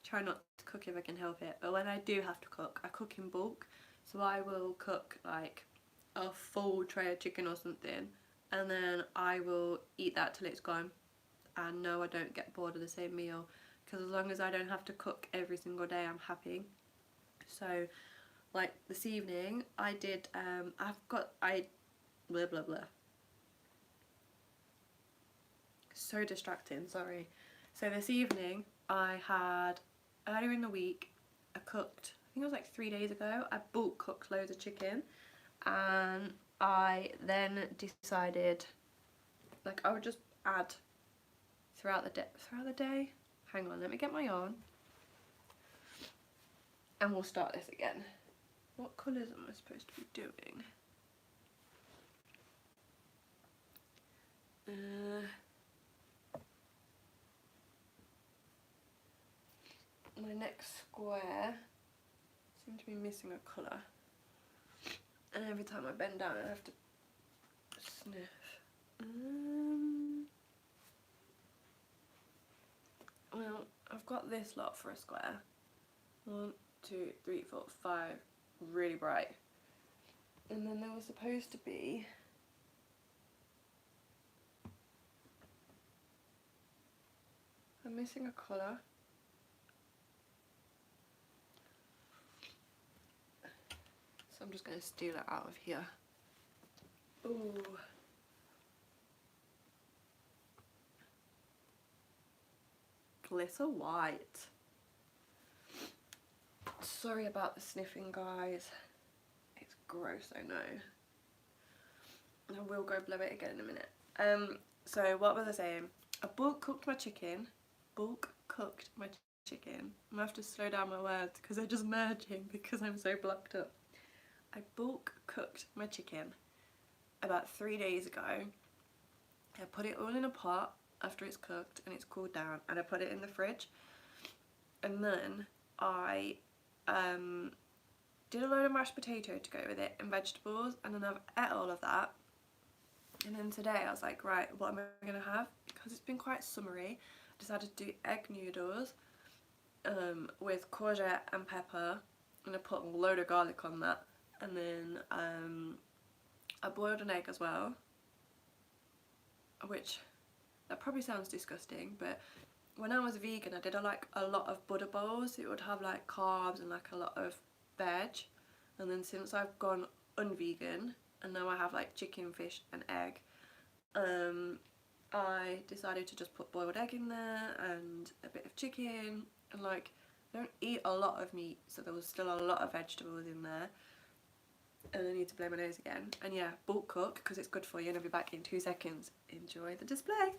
try not to cook if I can help it, but when I do have to cook, I cook in bulk. So I will cook like a full tray of chicken or something, and then I will eat that till it's gone. And no, I don't get bored of the same meal, because as long as I don't have to cook every single day, I'm happy. So like this evening I did blah blah blah, so distracting, sorry. So this evening I had, earlier in the week I cooked, I think it was like 3 days ago, I bulk cooked loads of chicken, and I then decided like I would just add throughout the day. Hang on, let me get my yarn and we'll start this again. What colours am I supposed to be doing? My next square seems to be missing a colour, and every time I bend down I have to sniff. Well, I've got this lot for a square. 1, 2, 3, 4, 5, really bright. And then there was supposed to be I'm missing a colour. So I'm just going to steal it out of here. Ooh. Glitter white. Sorry about the sniffing, guys. It's gross, I know. I will go blow it again in a minute. So what was I saying? I bulk cooked my chicken. I'm gonna have to slow down my words because they're just merging because I'm so blocked up. I bulk cooked my chicken about 3 days ago. I put it all in a pot after it's cooked and it's cooled down, and I put it in the fridge, and then I did a load of mashed potato to go with it and vegetables, and then I've ate all of that. And then today I was like, right, what am I going to have? Because it's been quite summery, I decided to do egg noodles with courgette and pepper, and I put a load of garlic on that, and then I boiled an egg as well, which that probably sounds disgusting, but when I was vegan I did a lot of Buddha bowls. It would have like carbs and like a lot of veg, and then since I've gone unvegan and now I have like chicken, fish and egg, I decided to just put boiled egg in there and a bit of chicken, and like I don't eat a lot of meat, so there was still a lot of vegetables in there. And I need to blow my nose again. And yeah, bulk cook because it's good for you, and I'll be back in 2 seconds. Enjoy the display.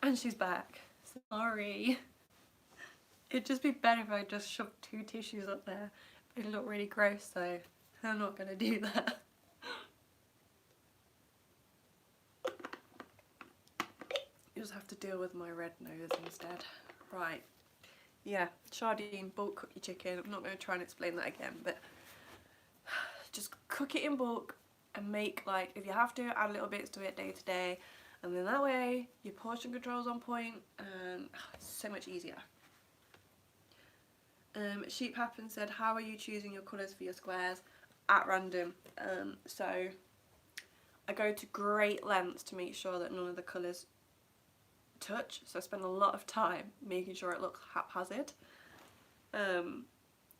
And she's back. Sorry. It'd just be better if I just shoved 2 tissues up there. It'd look really gross, so I'm not gonna do that. You just have to deal with my red nose instead. Right. Yeah, Chardine, bulk cook your chicken. I'm not going to try and explain that again, but just cook it in bulk and make, like, if you have to, add little bits to it day to day, and then that way your portion control's on point and it's so much easier. Sheep Happen said, how are you choosing your colours for your squares? At random. So I go to great lengths to make sure that none of the colours touch, so I spend a lot of time making sure it looks haphazard.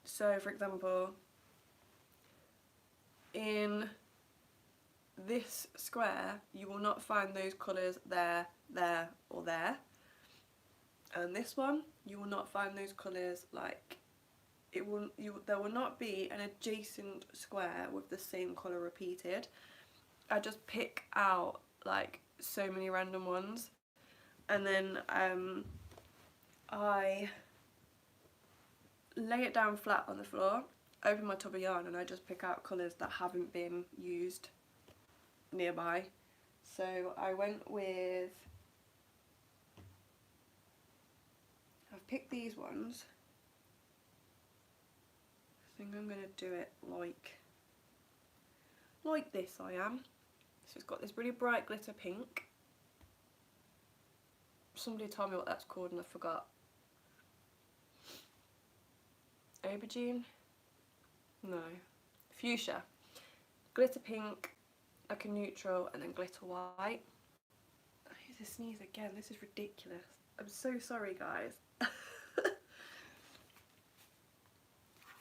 So for example, in this square you will not find those colours there, there or there, and this one you will not find those colours, like there will not be an adjacent square with the same colour repeated. I just pick out like so many random ones, and then I lay it down flat on the floor, open my tub of yarn, and I just pick out colours that haven't been used nearby. So I went with, I've picked these ones. I think I'm going to do it like this I am. So it's got this really bright glitter pink. Somebody told me what that's called and I forgot. Aubergine? No. Fuchsia. Glitter pink, like a neutral, and then glitter white. I need to sneeze again, this is ridiculous. I'm so sorry, guys.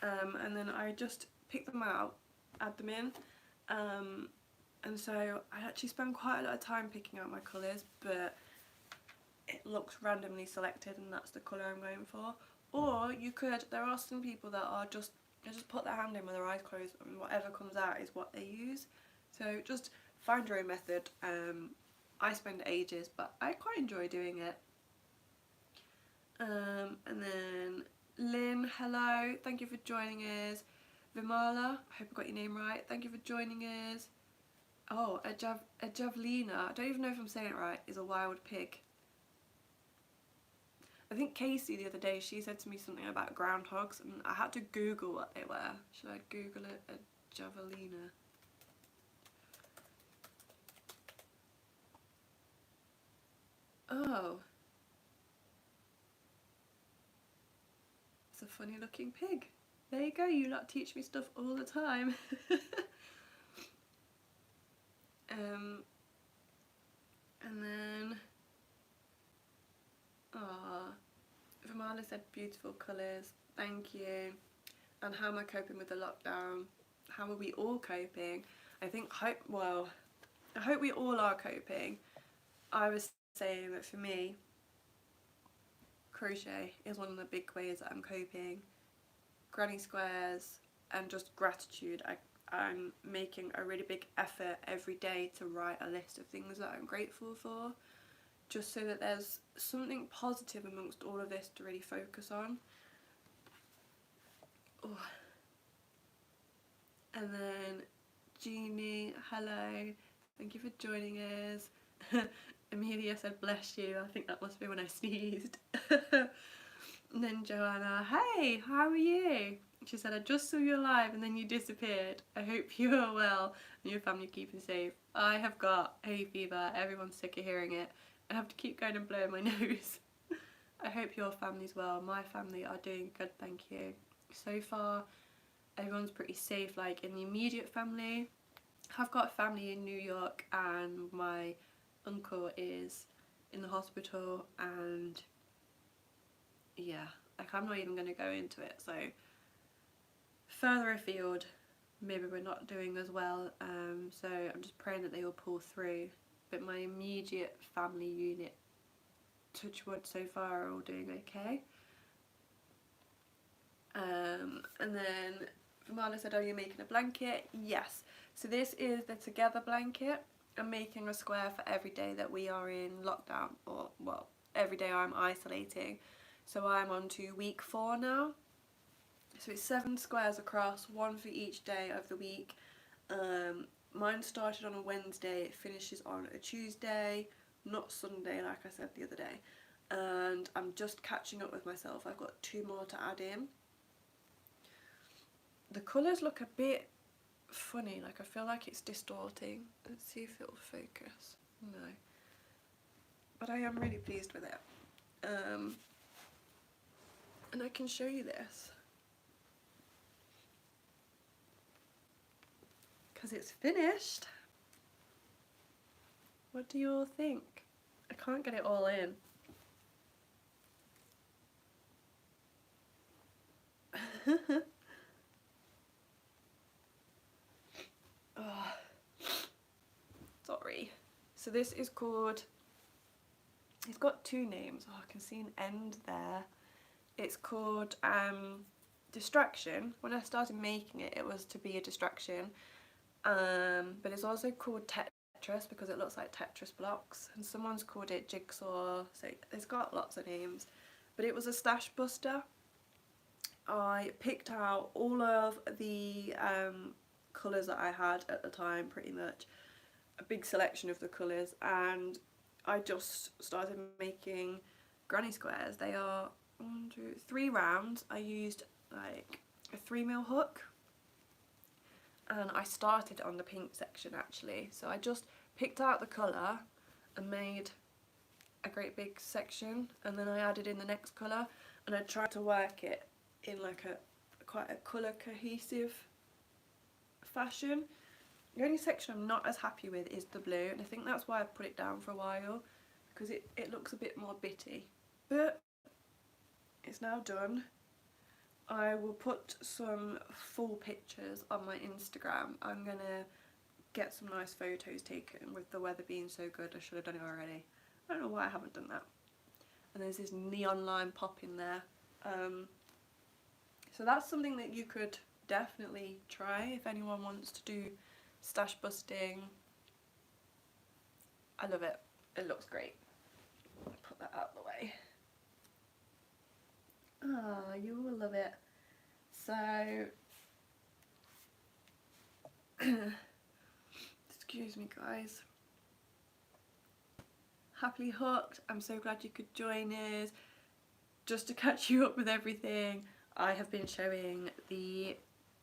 And then I just pick them out, add them in, and so I actually spend quite a lot of time picking out my colours, but it looks randomly selected and that's the colour I'm going for. Or you could, there are some people that are just, they just put their hand in with their eyes closed and whatever comes out is what they use. So just find your own method. I spend ages, but I quite enjoy doing it. And then Lynn, hello, thank you for joining us. Vimala, I hope I got your name right, thank you for joining us. Oh, a javelina, I don't even know if I'm saying it right, is a wild pig. I think Casey the other day, she said to me something about groundhogs and I had to Google what they were. Should I Google it? A javelina. Oh. It's a funny looking pig. There you go, you lot teach me stuff all the time. And then, Vimala said beautiful colours, thank you. And how am I coping with the lockdown? How are we all coping? I hope we all are coping. I was saying that for me, crochet is one of the big ways that I'm coping. Granny squares and just gratitude. I'm making a really big effort every day to write a list of things that I'm grateful for, just so that there's something positive amongst all of this to really focus on. Oh. And then Jeannie, hello, thank you for joining us. Amelia said bless you, I think that must be when I sneezed. And then Joanna, hey, how are you? She said, I just saw you live and then you disappeared. I hope you are well and your family keeping safe. I have got hay fever, everyone's sick of hearing it. I have to keep going and blowing my nose. I hope your family's well. My family are doing good, thank you. So far, everyone's pretty safe, like in the immediate family. I've got a family in New York and my uncle is in the hospital and yeah, like I'm not even going to go into it. So further afield, maybe we're not doing as well, so I'm just praying that they will pull through. But my immediate family unit, touch wood, so far are all doing okay. And then Vimala said, are you making a blanket? Yes. So this is the Together blanket. I'm making a square for every day that we are in lockdown, or well, every day I'm isolating. So I'm on to week 4 now. So it's 7 squares across, 1 for each day of the week. Mine started on a Wednesday, it finishes on a Tuesday, not Sunday like I said the other day. And I'm just catching up with myself. I've got 2 more to add in. The colours look a bit funny, like I feel like it's distorting. Let's see if it'll focus. No. But I am really pleased with it. And I can show you this. Because it's finished. What do you all think? I can't get it all in. Oh, sorry. So this is called, it's got 2 names. Oh, I can see an end there. It's called Distraction. When I started making it, it was to be a distraction. But it's also called Tetris because it looks like Tetris blocks. And someone's called it Jigsaw. So it's got lots of names. But it was a stash buster. I picked out all of the colours that I had at the time, pretty much. A big selection of the colours, and I just started making granny squares. They are 1, 2, 3 rounds. I used like a 3mm hook, and I started on the pink section actually. So I just picked out the colour and made a great big section, and then I added in the next colour, and I tried to work it in like quite a colour cohesive fashion. The only section I'm not as happy with is the blue, and I think that's why I've put it down for a while, because it looks a bit more bitty. But it's now done. I will put some full pictures on my Instagram. I'm gonna get some nice photos taken. With the weather being so good, I should have done it already. I don't know why I haven't done that. And there's this neon line pop in there. So that's something that you could definitely try if anyone wants to do stash busting. I love it. It looks great. I'll put that out of the way. Ah, you will love it. So, excuse me guys. Happily hooked. I'm so glad you could join us. Just to catch you up with everything, I have been showing the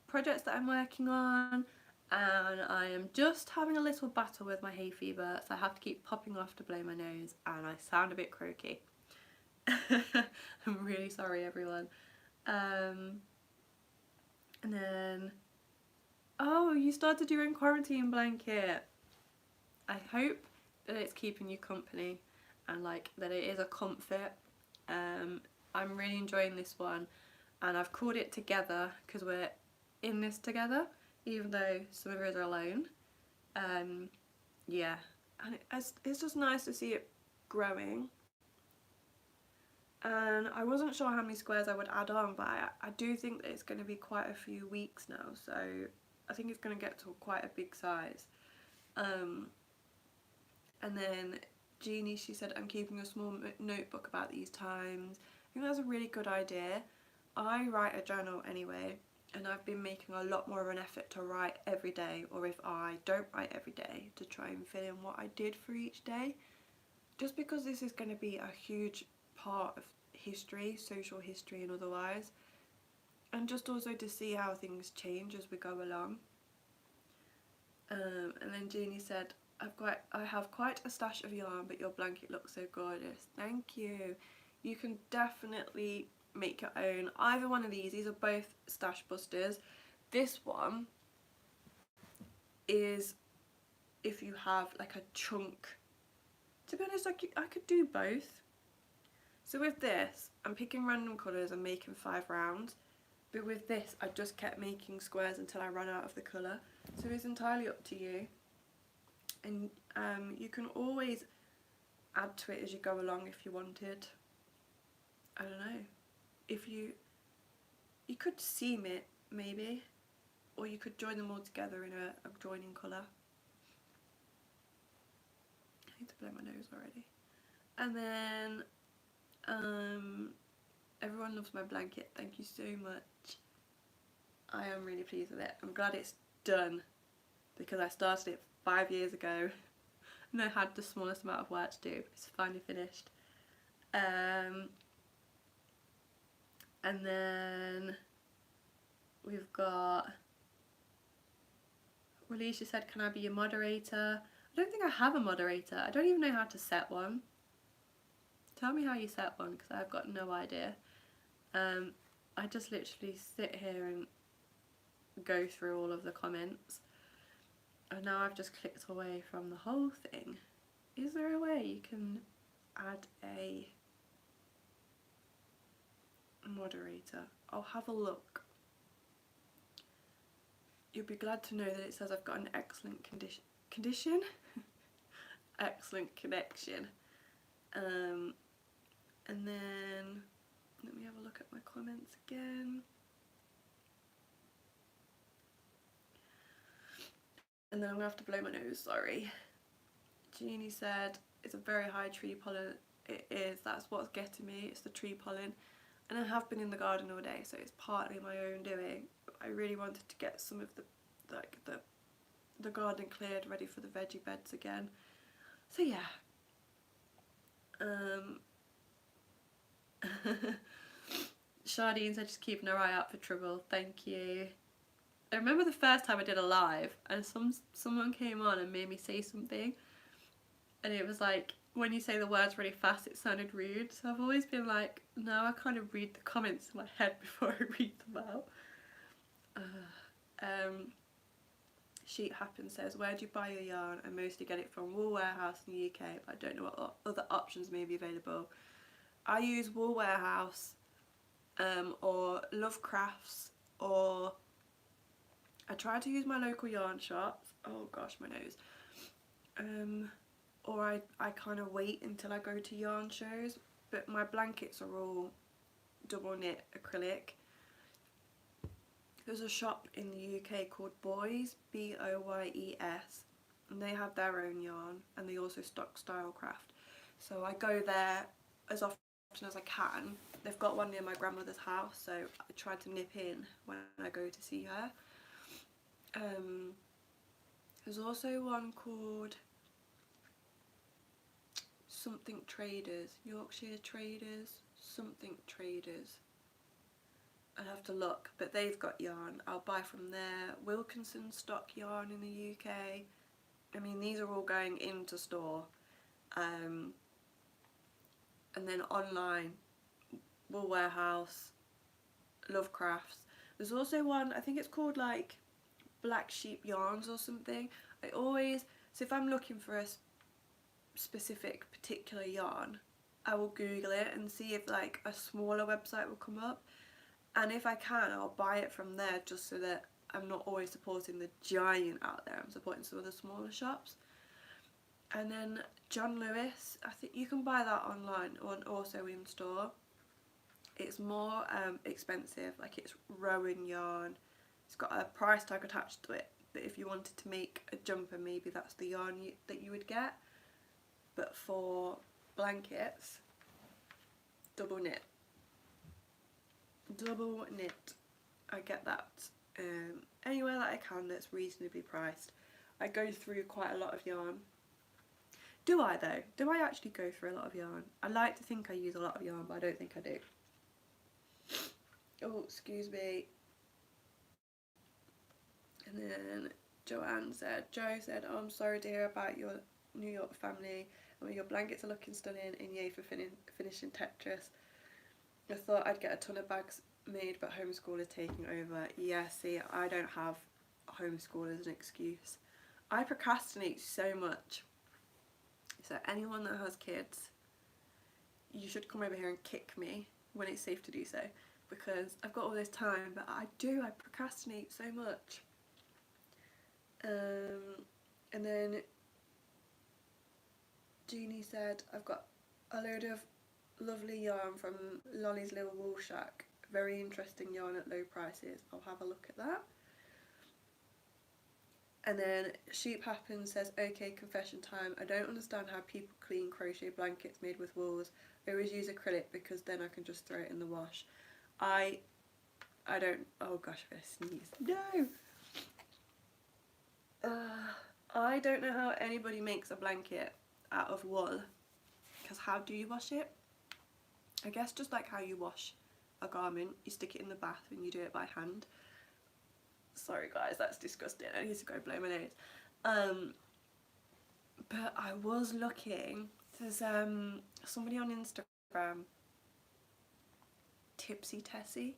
projects that I'm working on, and I am just having a little battle with my hay fever, so I have to keep popping off to blow my nose, and I sound a bit croaky. I'm really sorry everyone. And then, oh, you started your own quarantine blanket. I hope that it's keeping you company and like that it is a comfort. I'm really enjoying this one, and I've called it Together because we're in this together, even though some of us are alone. Yeah, and it's just nice to see it growing. And I wasn't sure how many squares I would add on, but I do think that it's going to be quite a few weeks now, so I think it's going to get to quite a big size. And then Jeannie, she said, I'm keeping a small notebook about these times. I think that's a really good idea. I write a journal anyway, and I've been making a lot more of an effort to write every day, or if I don't write every day, to try and fill in what I did for each day. Just because this is going to be a huge part of history, social history and otherwise, and just also to see how things change as we go along. And then Jeannie said, I have quite a stash of yarn, but your blanket looks so gorgeous. Thank you. You can definitely make your own. Either one of these are both stash busters. This one is if you have like a chunk. To be honest, I could do both. So with this, I'm picking random colours and making 5 rounds. But with this, I just kept making squares until I ran out of the colour. So it's entirely up to you. And you can always add to it as you go along if you wanted. I don't know. If you could seam it maybe, or you could join them all together in a joining colour. need to blow my nose already. And then everyone loves my blanket, thank you so much. I am really pleased with it. I'm glad it's done because I started it 5 years ago and I had the smallest amount of work to do. It's finally finished. And then we've got Alicia said, can I be your moderator? I don't think I have a moderator. I don't even know how to set one. Tell me how you set one because I've got no idea. I just literally sit here and go through all of the comments. And now I've just clicked away from the whole thing. Is there a way you can add a moderator? I'll have a look. You'll be glad to know that it says I've got an excellent condition? Excellent connection. And then let me have a look at my comments again. And then I'm gonna have to blow my nose, sorry. Jeannie said, it's a very high tree pollen. It is, that's what's getting me, it's the tree pollen. And I have been in the garden all day, so it's partly my own doing. I really wanted to get some of the garden cleared, ready for the veggie beds again. So yeah. Shardine said just keeping her eye out for trouble, thank you. I remember the first time I did a live and someone came on and made me say something and it was like, when you say the words really fast it sounded rude, so I've always been like, no, I kind of read the comments in my head before I read them out. Sheet Happen says, where do you buy your yarn? I mostly get it from Wool Warehouse in the UK, but I don't know what other options may be available. I use Wool Warehouse or Love Crafts, or I try to use my local yarn shops. Oh gosh, my nose. Or I kind of wait until I go to yarn shows, but my blankets are all double knit acrylic. There's a shop in the UK called Boys, B-O-Y-E-S, and they have their own yarn and they also stock Stylecraft. So I go there as often as I can. They've got one near my grandmother's house, so I try to nip in when I go to see her. There's also one called something Traders, Yorkshire Traders, something Traders. I'd have to look, but they've got yarn. I'll buy from there. Wilkinson stock yarn in the UK. I mean, these are all going into store. And then online, Wool Warehouse, Love Crafts. There's also one, I think it's called like Black Sheep Yarns or something. So if I'm looking for a specific particular yarn, I will Google it and see if like a smaller website will come up. And if I can, I'll buy it from there just so that I'm not always supporting the giant out there. I'm supporting some of the smaller shops. And then John Lewis, I think you can buy that online or also in store. It's more expensive, like it's rowan yarn. It's got a price tag attached to it. But if you wanted to make a jumper, maybe that's the yarn that you would get. But for blankets, double knit. Double knit. I get that anywhere that I can that's reasonably priced. I go through quite a lot of yarn. Do I though? Do I actually go through a lot of yarn? I like to think I use a lot of yarn, but I don't think I do. Oh, excuse me. And then Joe said, oh, I'm sorry to hear about your New York family. I mean, your blankets are looking stunning and yay for finishing Tetris. I thought I'd get a ton of bags made, but homeschool is taking over. Yeah, see, I don't have homeschool as an excuse. I procrastinate so much. So anyone that has kids, you should come over here and kick me when it's safe to do so, because I've got all this time, but I procrastinate so much. And then Jeannie said, I've got a load of lovely yarn from Lolly's Little Wool Shack. Very interesting yarn at low prices. I'll have a look at that. And then Sheep Happens says, okay, confession time. I don't understand how people clean crochet blankets made with wools. I always use acrylic because then I can just throw it in the wash. I don't, oh gosh, if I sneeze. No! I don't know how anybody makes a blanket out of wool, because how do you wash it? I guess just like how you wash a garment, you stick it in the bath and you do it by hand. Sorry guys, that's disgusting. I need to go blow my nose. But I was looking, there's somebody on Instagram, Tipsy Tessie,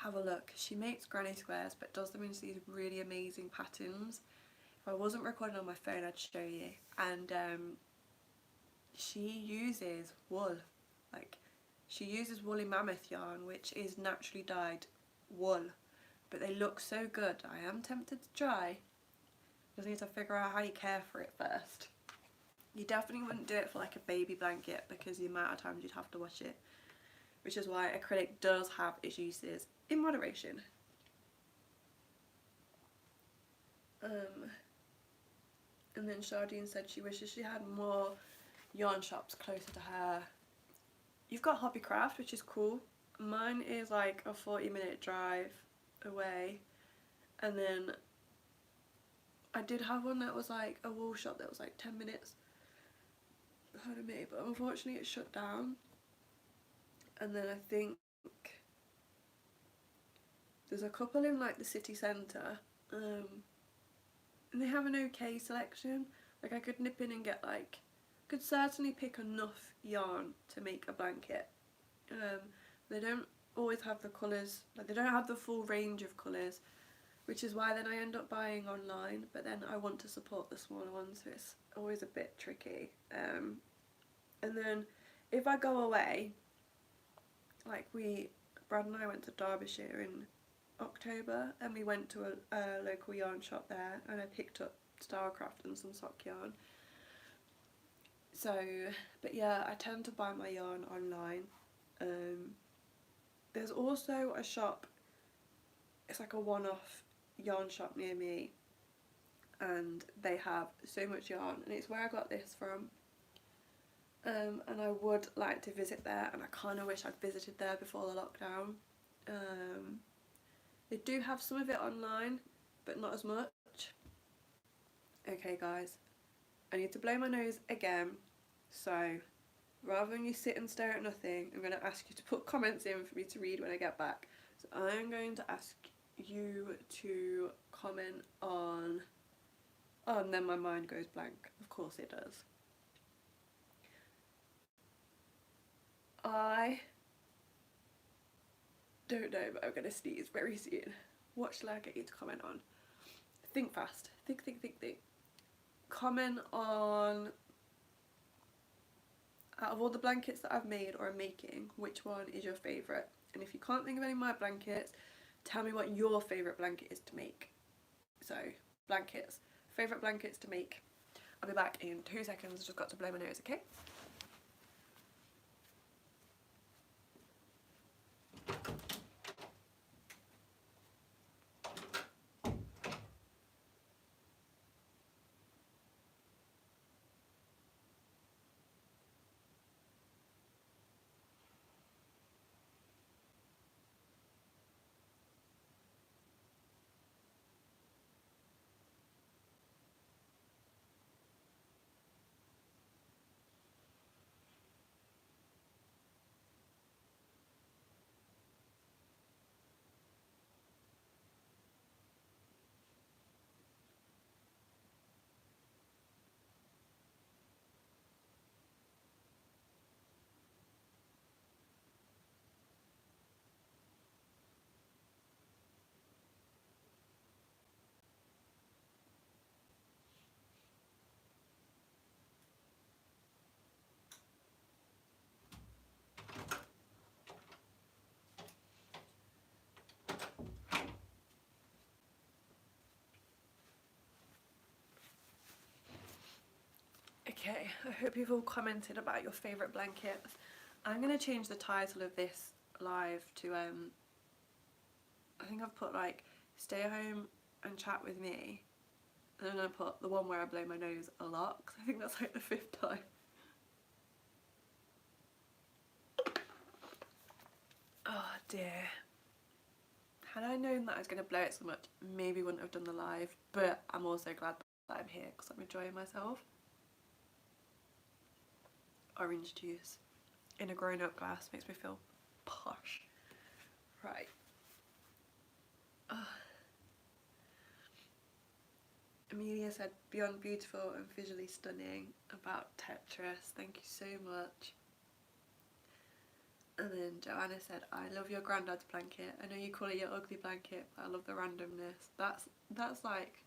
have a look. She makes granny squares but does them into these really amazing patterns. If I wasn't recording on my phone I'd show you. And she uses wool, like she uses woolly mammoth yarn, which is naturally dyed wool, but they look so good. I am tempted to try. Just need to figure out how you care for it first. You definitely wouldn't do it for like a baby blanket because the amount of times you'd have to wash it, which is why acrylic does have its uses in moderation. And then Shardine said she wishes she had more yarn shops closer to her. You've got Hobbycraft, which is cool. Mine is like a 40-minute drive away, and then I did have one that was like a wool shop that was like 10 minutes ahead of me, but unfortunately it shut down. And then I think there's a couple in like the city centre, and they have an okay selection. Like I could nip in and get like, could certainly pick enough yarn to make a blanket. They don't always have the colours, like they don't have the full range of colours, which is why then I end up buying online, but then I want to support the smaller ones, so it's always a bit tricky. And then if I go away, like Brad and I went to Derbyshire in October, and we went to a local yarn shop there, and I picked up Starcraft and some sock yarn. So, but yeah, I tend to buy my yarn online. There's also a shop, it's like a one-off yarn shop near me, and they have so much yarn, and it's where I got this from. And I would like to visit there, and I kind of wish I'd visited there before the lockdown. They do have some of it online, but not as much. Okay guys, I need to blow my nose again, so rather than you sit and stare at nothing, I'm going to ask you to put comments in for me to read when I get back. So I'm going to ask you to comment on, oh, and then my mind goes blank, of course it does. I don't know, but I'm going to sneeze very soon. What shall I get you to comment on? Think fast. Think. Comment on, out of all the blankets that I've made or am making, which one is your favourite? And if you can't think of any of my blankets, tell me what your favourite blanket is to make. So, blankets. Favourite blankets to make. I'll be back in 2 seconds, just got to blow my nose, okay? Okay, I hope you've all commented about your favourite blankets. I'm going to change the title of this live to, I think I've put like, stay home and chat with me. And then I put the one where I blow my nose a lot, because I think that's like the 5th time. Oh dear. Had I known that I was going to blow it so much, maybe wouldn't have done the live, but I'm also glad that I'm here because I'm enjoying myself. Orange juice in a grown-up glass makes me feel posh. Right. Amelia said, beyond beautiful and visually stunning about Tetris. Thank you so much. And then Joanna said, I love your granddad's blanket. I know you call it your ugly blanket, but I love the randomness. That's like,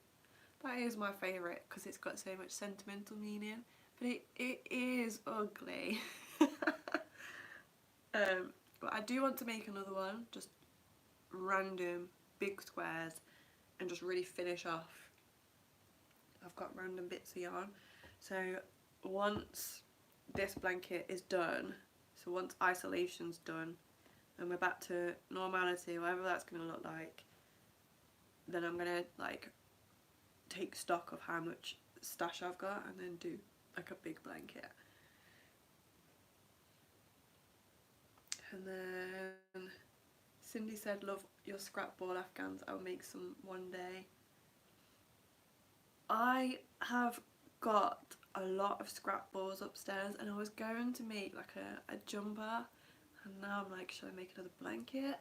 that is my favourite because it's got so much sentimental meaning. But it is ugly. But I do want to make another one, just random big squares, and just really finish off. I've got random bits of yarn. So once this blanket is done, so once isolation's done and we're back to normality, whatever that's going to look like, then I'm going to like take stock of how much stash I've got and then do like a big blanket. And then Cindy said, love your scrap ball Afghans, I'll make some one day. I have got a lot of scrap balls upstairs and I was going to make like a jumper, and now I'm like, should I make another blanket?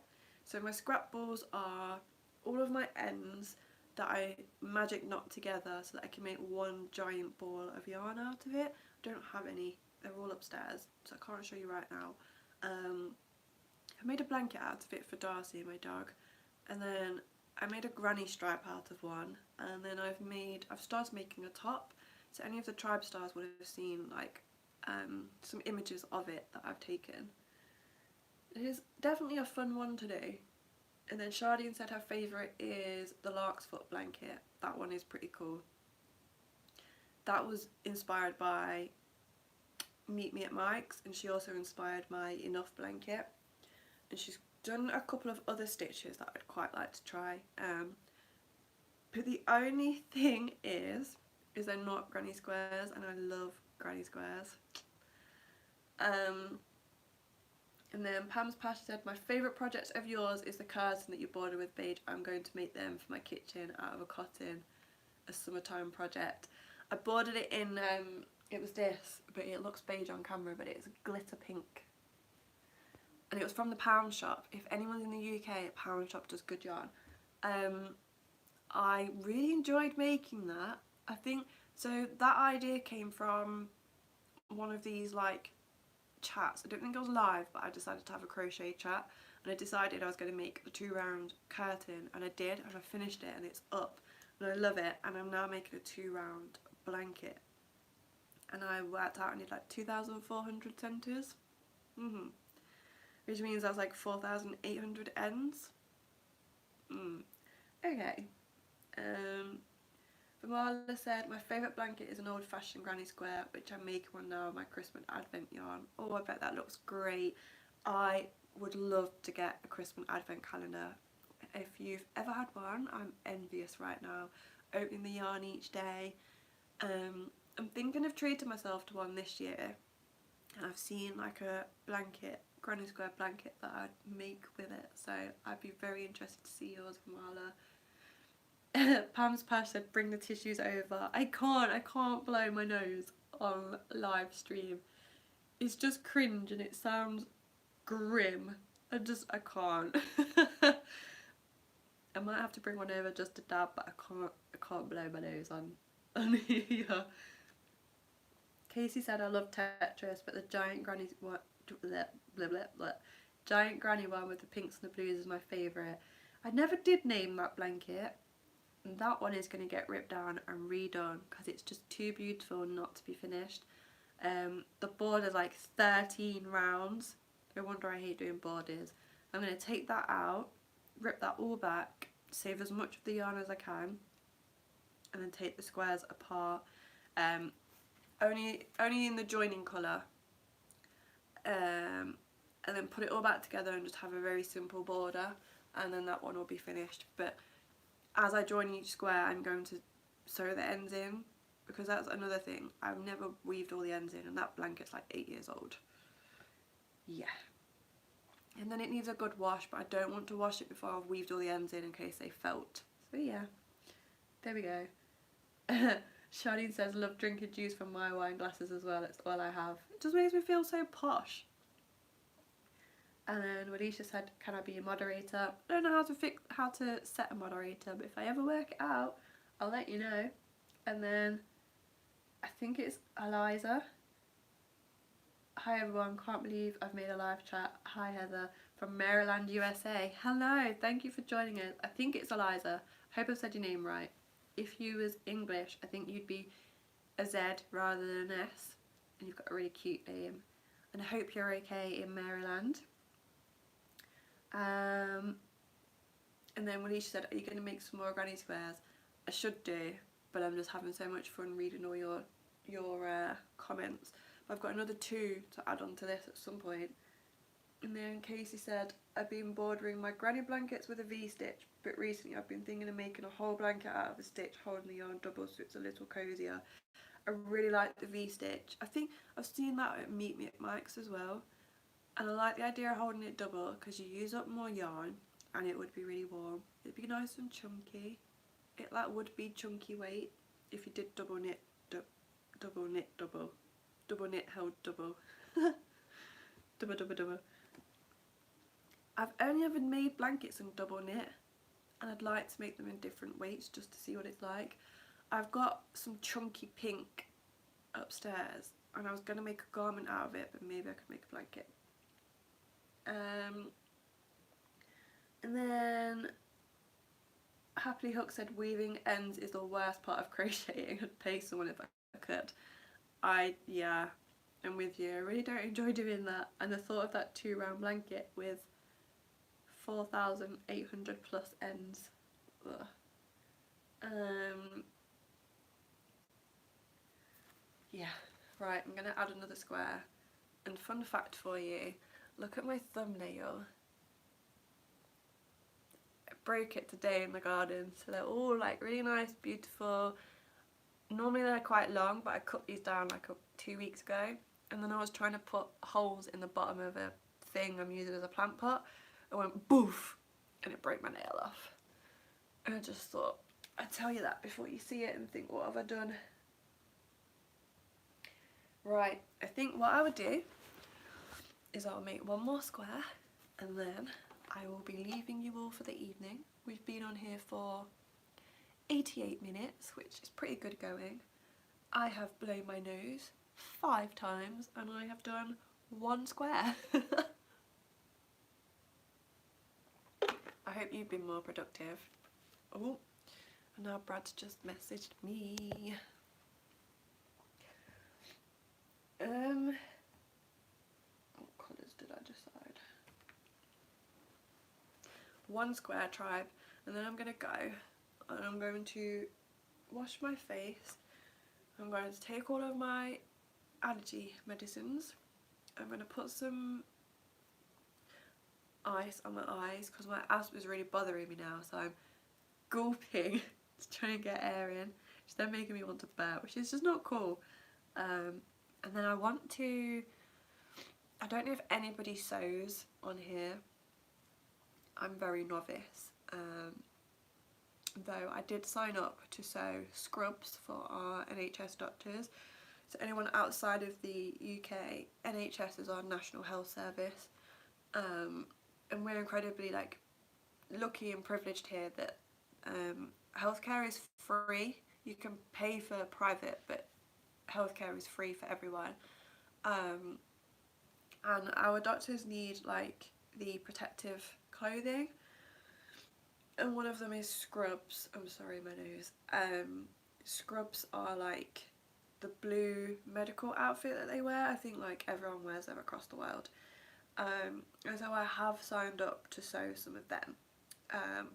So my scrap balls are all of my ends that I magic knot together so that I can make one giant ball of yarn out of it. I don't have any, they're all upstairs, so I can't show you right now. I made a blanket out of it for Darcy, my dog, and then I made a granny stripe out of one, and then I've started making a top. So any of the tribe stars would have seen like some images of it that I've taken. It is definitely a fun one to do. And then Shardine said her favourite is the Lark's Foot blanket. That one is pretty cool. That was inspired by Meet Me at Mike's, and she also inspired my Enough blanket. And she's done a couple of other stitches that I'd quite like to try. But the only thing is they're not granny squares, and I love granny squares. And then Pam's Pasha said, my favourite project of yours is the curtain that you bordered with beige. I'm going to make them for my kitchen out of a cotton, a summertime project. I bordered it in, it was this, but it looks beige on camera, but it's glitter pink. And it was from the Pound Shop. If anyone's in the UK, Pound Shop does good yarn. I really enjoyed making that. I think, so that idea came from one of these like chats. I don't think it was live, but I decided to have a crochet chat, and I decided I was going to make a 2-round curtain, and I did, and I finished it, and it's up, and I love it. And I'm now making a 2-round blanket, and I worked out I need like 2,400 centres, which means that's like 4,800 ends. Okay. Marla said, my favourite blanket is an old-fashioned granny square, which I'm making one now of my Christmas advent yarn. Oh, I bet that looks great. I would love to get a Christmas advent calendar. If you've ever had one, I'm envious right now. Opening the yarn each day. I'm thinking of treating myself to one this year, and I've seen like a blanket, granny square blanket that I'd make with it, so I'd be very interested to see yours, Marla. Pam's Pash said, bring the tissues over. I can't blow my nose on live stream. It's just cringe and it sounds grim. I can't. I might have to bring one over just to dab, but I can't blow my nose on here. Casey said, I love Tetris, but the giant granny one, giant granny one with the pinks and the blues is my favourite. I never did name that blanket. And that one is going to get ripped down and redone because it's just too beautiful not to be finished. The border's like 13 rounds. No wonder I hate doing borders. I'm going to take that out, rip that all back, save as much of the yarn as I can, and then take the squares apart. Only in the joining colour. And then put it all back together and just have a very simple border, and then that one will be finished. But as I join each square I'm going to sew the ends in, because that's another thing, I've never weaved all the ends in, and that blanket's like 8 years old. Yeah. And then it needs a good wash, but I don't want to wash it before I've weaved all the ends in case they felt. So yeah, there we go. Charlene says, love drinking juice from my wine glasses as well, it's all I have. It just makes me feel so posh. And then Wadisha said, can I be a moderator? I don't know how to set a moderator, but if I ever work it out, I'll let you know. And then I think it's Eliza. Hi everyone, can't believe I've made a live chat. Hi Heather from Maryland, USA. Hello, thank you for joining us. I think it's Eliza. I hope I've said your name right. If you was English, I think you'd be a Z rather than an S. And you've got a really cute name. And I hope you're okay in Maryland. And then Walisha said, are you going to make some more granny squares? I should do, but I'm just having so much fun reading all your comments. I've got another 2 to add on to this at some point. And then Casey said, I've been bordering my granny blankets with a V-stitch, but recently I've been thinking of making a whole blanket out of a stitch holding the yarn double so it's a little cozier. I really like the V-stitch. I think I've seen that at Meet Me at Mike's as well. And I like the idea of holding it double because you use up more yarn and it would be really warm. It'd be nice and chunky. It like would be chunky weight if you did double knit held double. double. I've only ever made blankets in double knit, and I'd like to make them in different weights just to see what it's like. I've got some chunky pink upstairs and I was going to make a garment out of it, but maybe I could make a blanket. And then Happily Hook said, weaving ends is the worst part of crocheting. I'd pay someone if I could. Yeah, I'm with you. I really don't enjoy doing that. And the thought of that 2-round blanket with 4,800 plus ends. Ugh. Yeah, right, I'm going to add another square. And fun fact for you, look at my thumbnail. I broke it today in the garden, so they're all like really nice, beautiful. Normally they're quite long, but I cut these down like 2 weeks ago, and then I was trying to put holes in the bottom of a thing I'm using as a plant pot. I went boof, and it broke my nail off. And I just thought, I'd tell you that before you see it and think, what have I done? Right, I think what I would do is I'll make one more square and then I will be leaving you all for the evening. We've been on here for 88 minutes, which is pretty good going. I have blown my nose 5 times and I have done 1 square. I hope you've been more productive. Oh, and now Brad's just messaged me. What colours did I decide? 1 square tribe, and then I'm going to go and I'm going to wash my face. I'm going to take all of my allergy medicines. I'm going to put some ice on my eyes because my asthma is really bothering me now, so I'm gulping to try and get air in. It's then making me want to burp, which is just not cool. And then I want to, I don't know if anybody sews on here. I'm very novice, though I did sign up to sew scrubs for our NHS doctors. So anyone outside of the UK, NHS is our National Health Service, and we're incredibly like lucky and privileged here that healthcare is free. You can pay for private, but healthcare is free for everyone. And our doctors need like the protective clothing, and one of them is scrubs. I'm sorry, my nose. Scrubs are like the blue medical outfit that they wear. I think like everyone wears them across the world. And so I have signed up to sew some of them.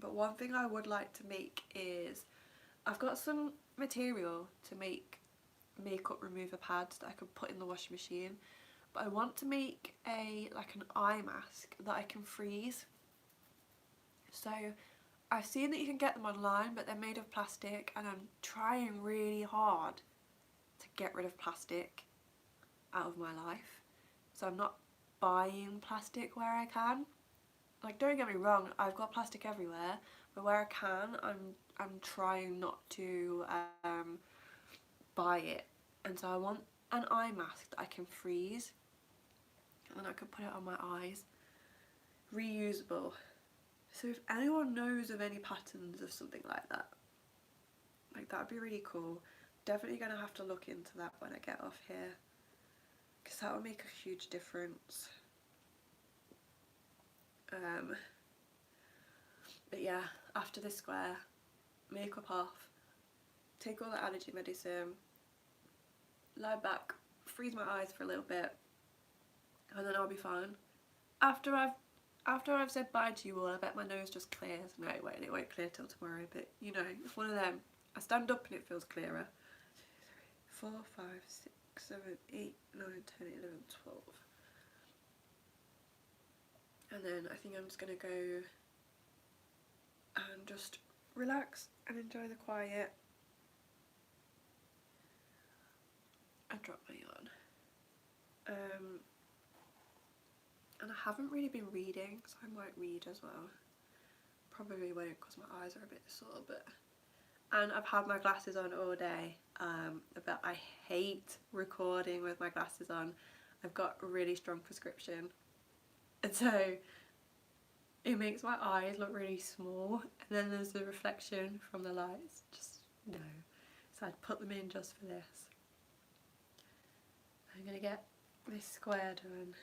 But one thing I would like to make is, I've got some material to make makeup remover pads that I could put in the washing machine, but I want to make like an eye mask that I can freeze. So I've seen that you can get them online, but they're made of plastic, and I'm trying really hard to get rid of plastic out of my life. So I'm not buying plastic where I can. Like, don't get me wrong, I've got plastic everywhere, but where I can, I'm trying not to buy it. And so I want an eye mask that I can freeze, and I could put it on my eyes. Reusable. So if anyone knows of any patterns of something like that would be really cool. Definitely going to have to look into that when I get off here, because that will make a huge difference. But yeah, after this square, makeup off, take all the allergy medicine, lie back, freeze my eyes for a little bit, and then I'll be fine. After I've said bye to you all, I bet my nose just clears. No, it won't clear till tomorrow, but you know, it's one of them. I stand up and it feels clearer. 4, 5, 6, 7, 8, 9, 10, 11, 12. And then I think I'm just going to go and just relax and enjoy the quiet. I dropped my yarn. And I haven't really been reading, so I might read as well. Probably won't because my eyes are a bit sore, but... And I've had my glasses on all day, but I hate recording with my glasses on. I've got a really strong prescription, and so it makes my eyes look really small, and then there's the reflection from the lights, just no. So I'd put them in just for this. I'm gonna get this square done,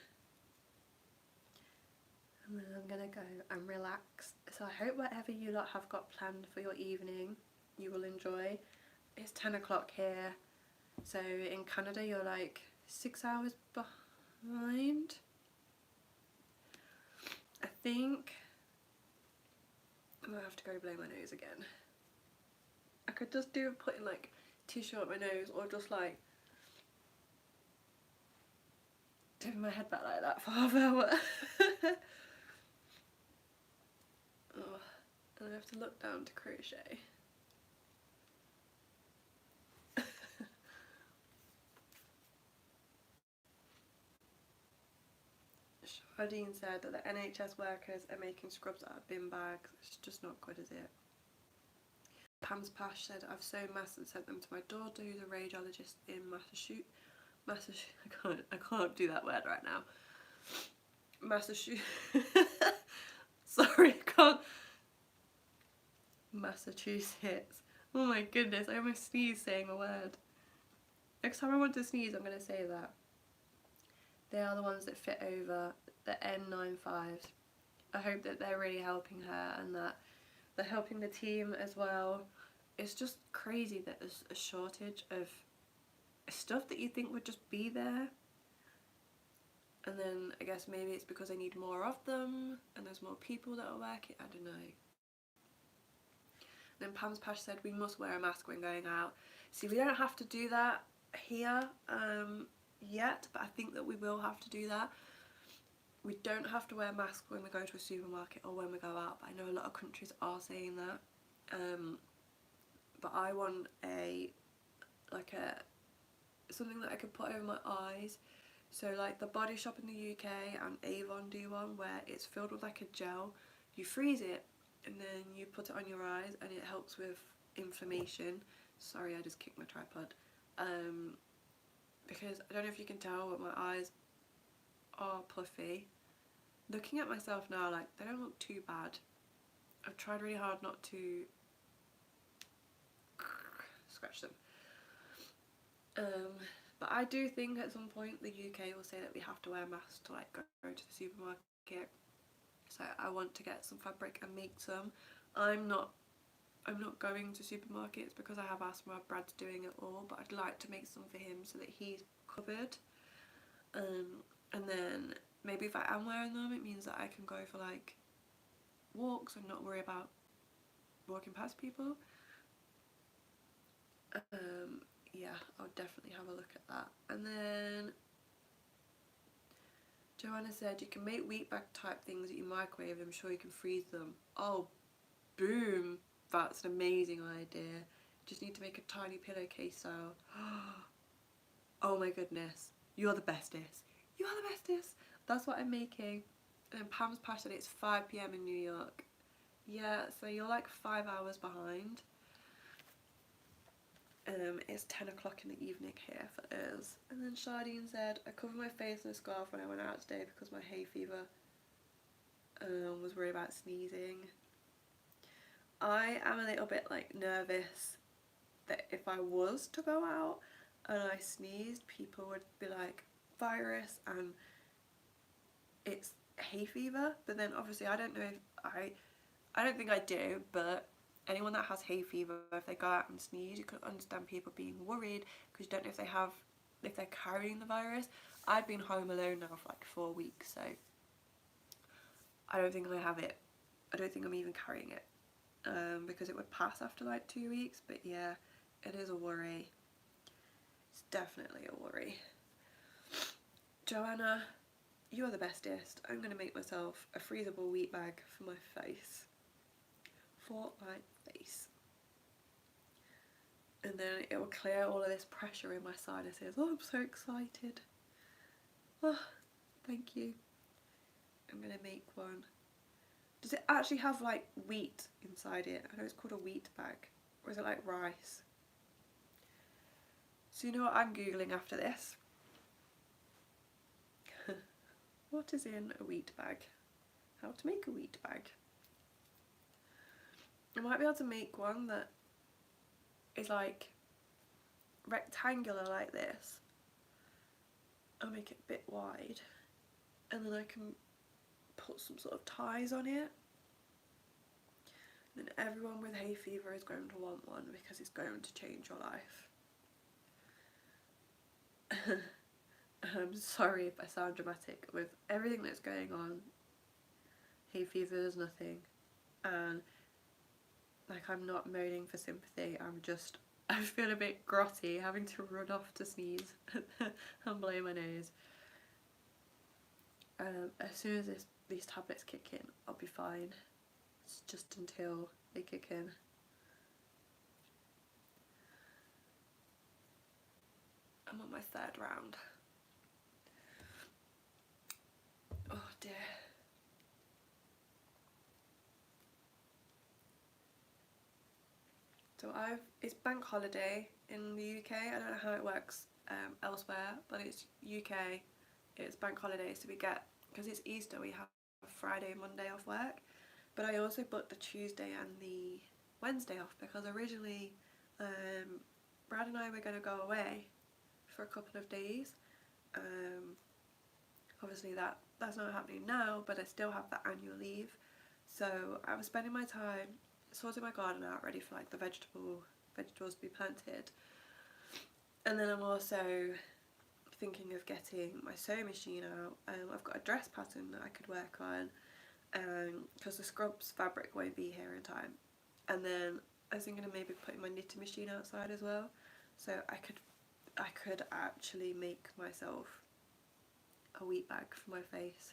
and then I'm gonna go and relax. So I hope whatever you lot have got planned for your evening, you will enjoy. It's 10 o'clock here, so in Canada you're like 6 hours behind. I think I'm gonna have to go blow my nose again. I could just do putting like tissue up my nose, or just like tipping my head back like that for half an hour. Oh, and I have to look down to crochet. Shardine said that the NHS workers are making scrubs out of bin bags. It's just not good, is it? Pam's Pash said, I've sewn masks and sent them to my daughter who's a radiologist in Massachusetts. I can't do that word right now. Massachusetts. Sorry, I can't. Massachusetts. Oh my goodness, I almost sneezed saying a word. Next time I want to sneeze, I'm going to say that. They are the ones that fit over the N95s. I hope that they're really helping her and that they're helping the team as well. It's just crazy that there's a shortage of stuff that you think would just be there. And then I guess maybe it's because they need more of them and there's more people that are working. I don't know. Then Pam's Pash said we must wear a mask when going out. See, we don't have to do that here yet, but I think that we will have to do that. We don't have to wear masks when we go to a supermarket or when we go out, but I know a lot of countries are saying that. But I want something that I could put over my eyes. So like the Body Shop in the UK and Avon do one where it's filled with like a gel. You freeze it and then you put it on your eyes and it helps with inflammation. Sorry, I just kicked my tripod. Because I don't know if you can tell, but my eyes are puffy. Looking at myself now, like, they don't look too bad. I've tried really hard not to scratch them. But I do think at some point the UK will say that we have to wear masks to like go to the supermarket. So I want to get some fabric and make some. I'm not going to supermarkets because I have asthma. Brad's doing it all, but I'd like to make some for him so that he's covered. And then maybe if I am wearing them, it means that I can go for like walks and not worry about walking past people. Yeah, I'll definitely have a look at that. And then Joanna said you can make wheat bag type things that you microwave. I'm sure you can freeze them. Oh, boom, that's an amazing idea. Just need to make a tiny pillowcase so. Oh my goodness, you're the bestest. You are the bestest. That's what I'm making. And Pam's passed it, it's 5 PM in New York. Yeah, so you're like 5 hours behind. It's 10 o'clock in the evening here for us. And then Shardine said, I covered my face in a scarf when I went out today because my hay fever was worried about sneezing. I am a little bit like nervous that if I was to go out and I sneezed, people would be like, virus, and it's hay fever. But then obviously I don't know if I don't think I do, but anyone that has hay fever, if they go out and sneeze, you can understand people being worried because you don't know if they're carrying the virus. I've been home alone now for like 4 weeks, so I don't think I have it. I don't think I'm even carrying it, because it would pass after like 2 weeks. But yeah, it is a worry. It's definitely a worry. Joanna, you're the bestest. I'm going to make myself a freezable wheat bag for my face. And then it will clear all of this pressure in my sinuses. Oh, I'm so excited. Oh, thank you. I'm going to make one. Does it actually have like wheat inside it? I know it's called a wheat bag. Or is it like rice? So you know what I'm Googling after this? What is in a wheat bag? How to make a wheat bag. I might be able to make one that is like rectangular like this. I'll make it a bit wide, and then I can put some sort of ties on it. And then everyone with hay fever is going to want one because it's going to change your life. I'm sorry if I sound dramatic. With everything that's going on, hay fever is nothing, and like I'm not moaning for sympathy, I feel a bit grotty having to run off to sneeze and blow my nose. As soon as these tablets kick in, I'll be fine. It's just until they kick in. I'm on my 3rd round. Oh dear. So it's bank holiday in the UK. I don't know how it works elsewhere, but it's UK. It's bank holiday, so we get, because it's Easter, we have Friday and Monday off work. But I also booked the Tuesday and the Wednesday off because originally Brad and I were going to go away for a couple of days. Obviously that's not happening now, but I still have the annual leave. So I was spending my time sorting my garden out, ready for like the vegetables to be planted. And then I'm also thinking of getting my sewing machine out. I've got a dress pattern that I could work on, because the scrubs fabric won't be here in time. And then I was thinking of maybe putting my knitting machine outside as well, so I could actually make myself a wheat bag for my face.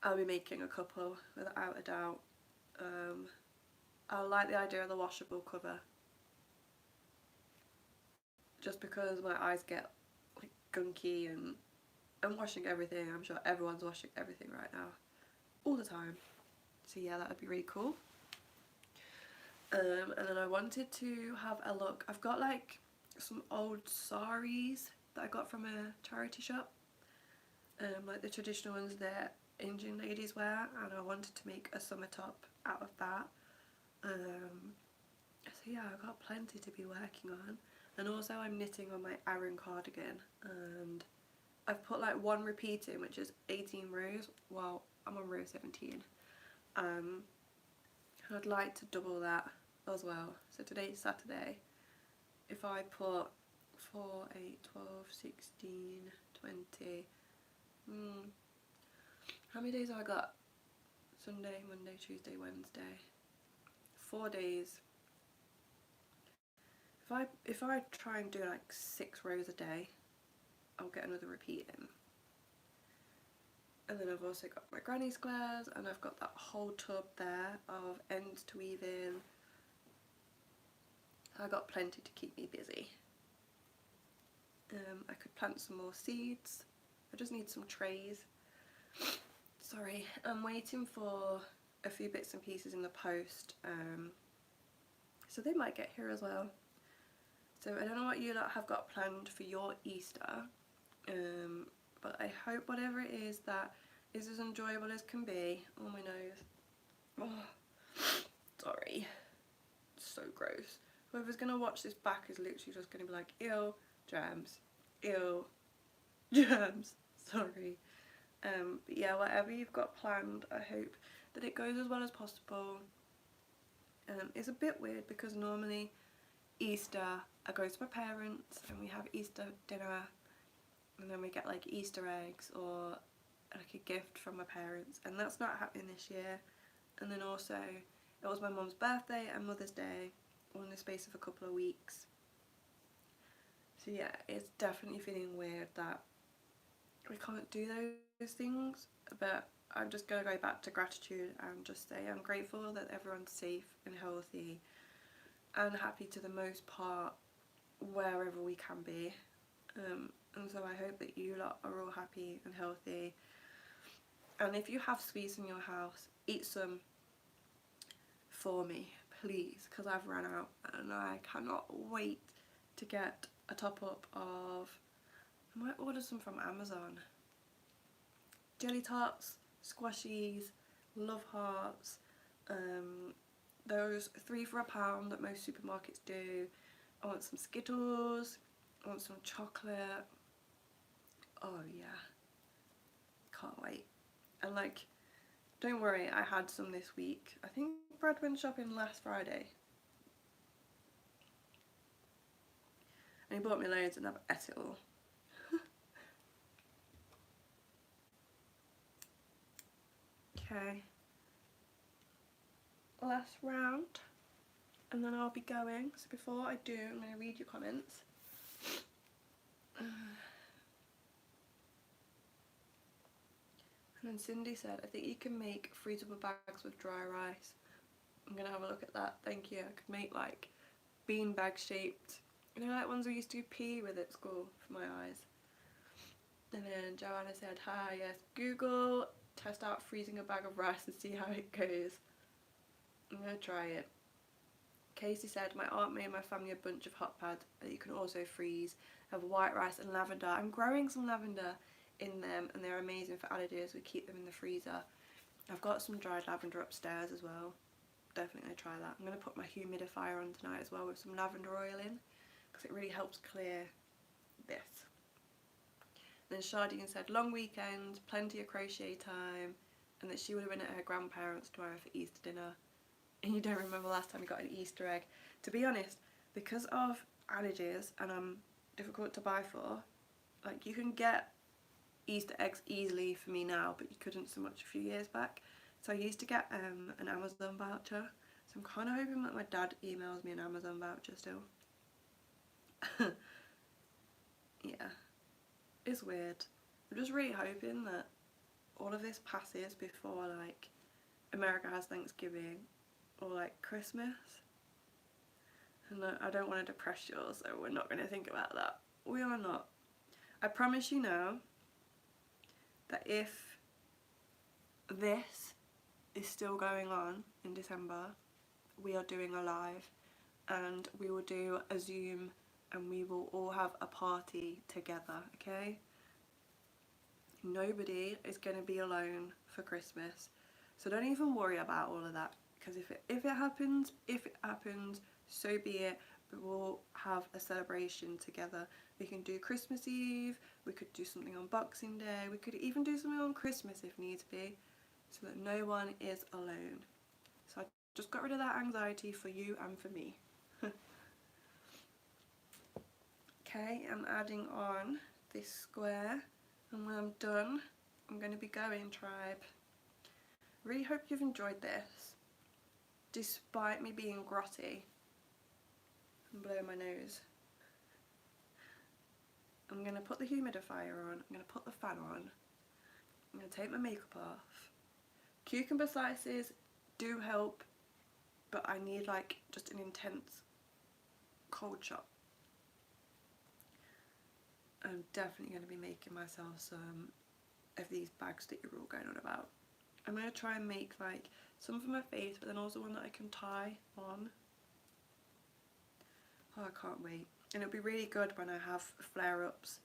I'll be making a couple without a doubt. I like the idea of the washable cover, just because my eyes get like gunky and I'm washing everything. I'm sure everyone's washing everything right now, all the time. So yeah, that would be really cool. And then I wanted to have a look. I've got like some old saris that I got from a charity shop, like the traditional ones that Indian ladies wear, and I wanted to make a summer top out of that. So yeah, I've got plenty to be working on. And also I'm knitting on my Aran cardigan, and I've put like 1 repeat in, which is 18 rows. Well, I'm on row 17. I'd like to double that as well. So today's Saturday. If I put 4, 8, 12, 16, 20, how many days have I got? Sunday, Monday, Tuesday, Wednesday. 4 days. If I try and do like 6 rows a day, I'll get another repeat in. And then I've also got my granny squares, and I've got that whole tub there of ends to weave in. I got plenty to keep me busy. I could plant some more seeds. I just need some trays. Sorry, I'm waiting for a few bits and pieces in the post, so they might get here as well. So I don't know what you lot have got planned for your Easter, but I hope whatever it is that is as enjoyable as can be. Oh, my nose. Oh, sorry. It's so gross. Whoever's going to watch this back is literally just going to be like, ew, germs. Ew, germs. Sorry. But yeah, whatever you've got planned, I hope that it goes as well as possible. It's a bit weird because normally Easter I go to my parents and we have Easter dinner, and then we get like Easter eggs or like a gift from my parents, and that's not happening this year. And then also it was my mum's birthday and Mother's Day all in the space of a couple of weeks. So yeah, it's definitely feeling weird that we can't do those things, but I'm just going to go back to gratitude and just say I'm grateful that everyone's safe and healthy and happy to the most part wherever we can be. And so I hope that you lot are all happy and healthy. And if you have sweets in your house, eat some for me, please, because I've run out and I cannot wait to get a top up of, I might order some from Amazon. Jelly tarts, squashies, love hearts, those 3 for £1 that most supermarkets do. I want some Skittles, I want some chocolate. Oh yeah, can't wait. And like, don't worry, I had some this week. I think Brad went shopping last Friday. And he bought me loads and I've ate it all. Okay. Last round. And then I'll be going. So before I do, I'm going to read your comments. And then Cindy said, I think you can make freezable bags with dry rice. I'm going to have a look at that. Thank you. I could make like bean bag shaped, you know, like ones we used to do pea with at school for my eyes. And then Joanna said, hi, yes, Google, test out freezing a bag of rice and see how it goes. I'm going to try it. Casey said, my aunt made my family a bunch of hot pads that you can also freeze. I have white rice and lavender. I'm growing some lavender in them and they're amazing for allergies. We keep them in the freezer. I've got some dried lavender upstairs as well. Definitely gonna try that. I'm going to put my humidifier on tonight as well with some lavender oil in, because it really helps clear this. And then Shardine said, long weekend, plenty of crochet time, and that she would have been at her grandparents' tomorrow for Easter dinner. And you don't remember last time you got an Easter egg. To be honest, because of allergies and I'm difficult to buy for, like, you can get Easter eggs easily for me now, but you couldn't so much a few years back. So I used to get an Amazon voucher. So I'm kind of hoping that my dad emails me an Amazon voucher still. Yeah, it's weird. I'm just really hoping that all of this passes before like America has Thanksgiving or like Christmas. And I don't want to depress you, so we're not going to think about that. We are not. I promise you now that if this is still going on in December, we are doing a live and we will do a Zoom and we will all have a party together, okay? Nobody is going to be alone for Christmas, so don't even worry about all of that, because if it happens, so be it. But we'll have a celebration together. We can do Christmas Eve, we could do something on Boxing Day, we could even do something on Christmas if needs be, so that no one is alone. So I just got rid of that anxiety for you and for me. Okay, I'm adding on this square, and when I'm done, I'm going to be going, tribe. Really hope you've enjoyed this, despite me being grotty and blow my nose. I'm going to put the humidifier on, I'm going to put the fan on, I'm going to take my makeup off. Cucumber slices do help, but I need like just an intense cold shot. I'm definitely going to be making myself some of these bags that you're all going on about. I'm going to try and make like some for my face, but then also one that I can tie on. Oh, I can't wait. And it'll be really good when I have flare-ups.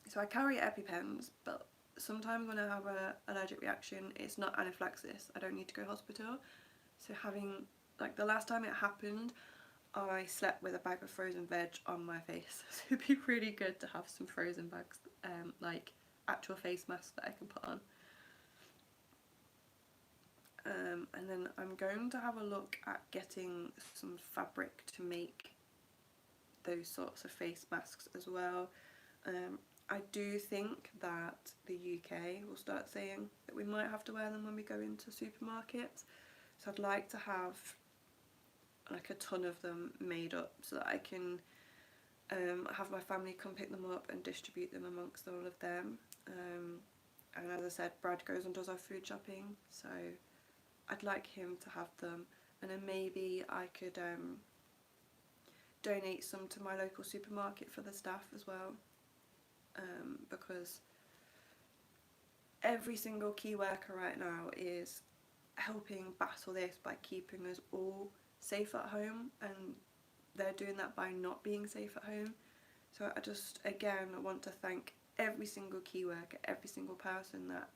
So I carry EpiPens, but sometimes when I have an allergic reaction, it's not anaphylaxis. I don't need to go to hospital. So having, like the last time it happened, I slept with a bag of frozen veg on my face. So it'd be really good to have some frozen bags, like actual face masks that I can put on. And then I'm going to have a look at getting some fabric to make those sorts of face masks as well. I do think that the UK will start saying that we might have to wear them when we go into supermarkets. So I'd like to have like a ton of them made up so that I can have my family come pick them up and distribute them amongst all of them. And as I said, Brad goes and does our food shopping, so I'd like him to have them, and then maybe I could donate some to my local supermarket for the staff as well, because every single key worker right now is helping battle this by keeping us all safe at home, and they're doing that by not being safe at home. So I just again want to thank every single key worker, every single person, that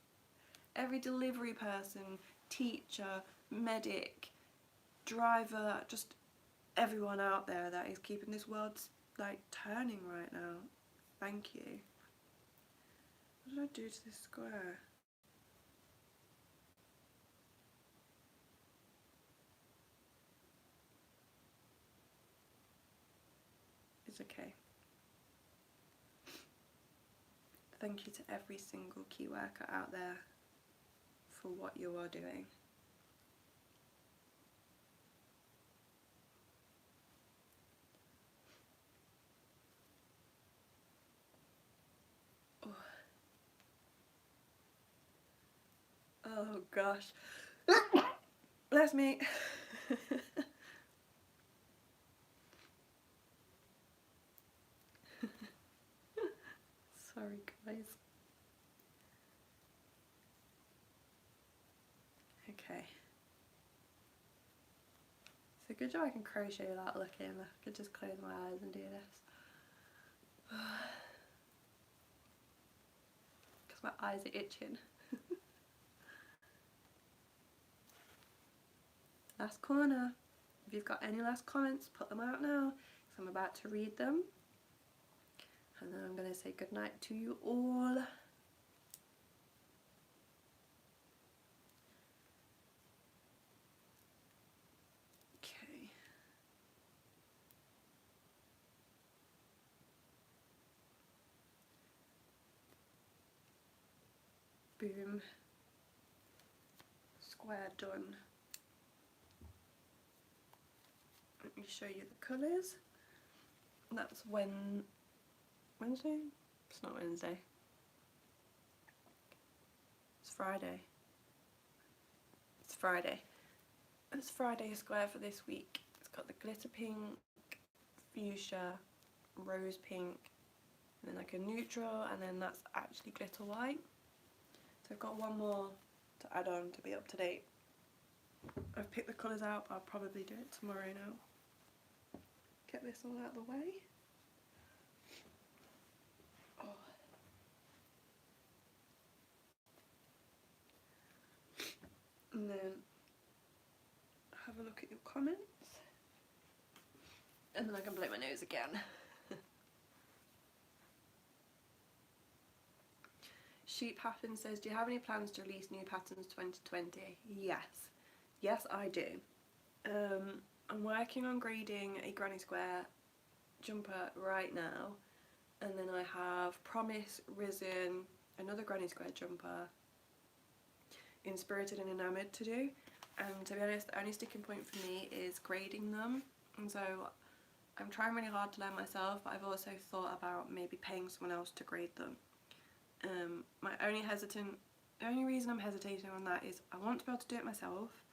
every delivery person, teacher, medic, driver, just everyone out there that is keeping this world like turning right now. Thank you. What did I do to this square? It's okay. Thank you to every single key worker out there for what you are doing. Oh gosh. Bless me. Sorry guys. Okay. It's a good job I can crochet without looking. I could just close my eyes and do this. Because my eyes are itching. Last corner. If you've got any last comments, put them out now, because I'm about to read them. And then I'm going to say goodnight to you all. Okay. Boom. Square done. Let me show you the colours. That's Wednesday? It's not Wednesday. It's Friday. It's Friday. It's Friday square for this week. It's got the glitter pink, fuchsia, rose pink, and then like a neutral, and then that's actually glitter white. So I've got one more to add on to be up to date. I've picked the colours out, but I'll probably do it tomorrow now. Get this all out of the way. Oh. And then have a look at your comments. And then I can blow my nose again. Sheep Happen says, do you have any plans to release new patterns 2020? Yes. Yes, I do. I'm working on grading a granny square jumper right now, and then I have Promise, Risen, another granny square jumper, Inspirited and Enamoured to do, and to be honest the only sticking point for me is grading them, and so I'm trying really hard to learn myself, but I've also thought about maybe paying someone else to grade them. The only reason I'm hesitating on that is I want to be able to do it myself.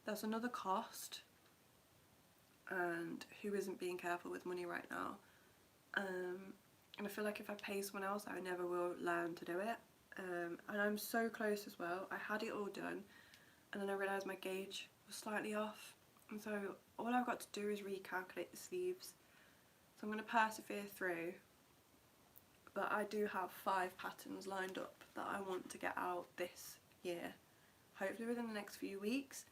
That's another cost, and who isn't being careful with money right now? And I feel like if I pay someone else, I never will learn to do it. And I'm so close as well. I had it all done, and then I realised my gauge was slightly off, and so all I've got to do is recalculate the sleeves. So I'm going to persevere through, but I do have 5 patterns lined up that I want to get out this year, hopefully within the next few weeks.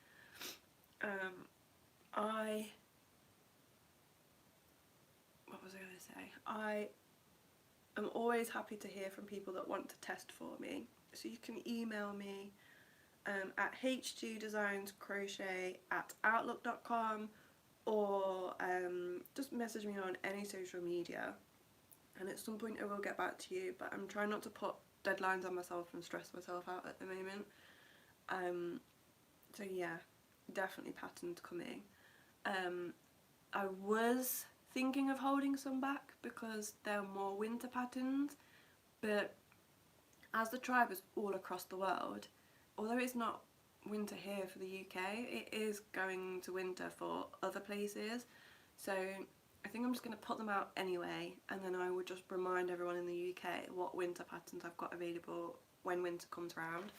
What was I going to say? I am always happy to hear from people that want to test for me, so you can email me at HGDesignsCrochet@outlook.com, or just message me on any social media, and at some point I will get back to you, but I'm trying not to put deadlines on myself and stress myself out at the moment. So yeah, definitely patterns coming. I was thinking of holding some back because they're more winter patterns, but as the tribe is all across the world, although it's not winter here for the UK, it is going to winter for other places, so I think I'm just going to put them out anyway, and then I would just remind everyone in the UK what winter patterns I've got available when winter comes around.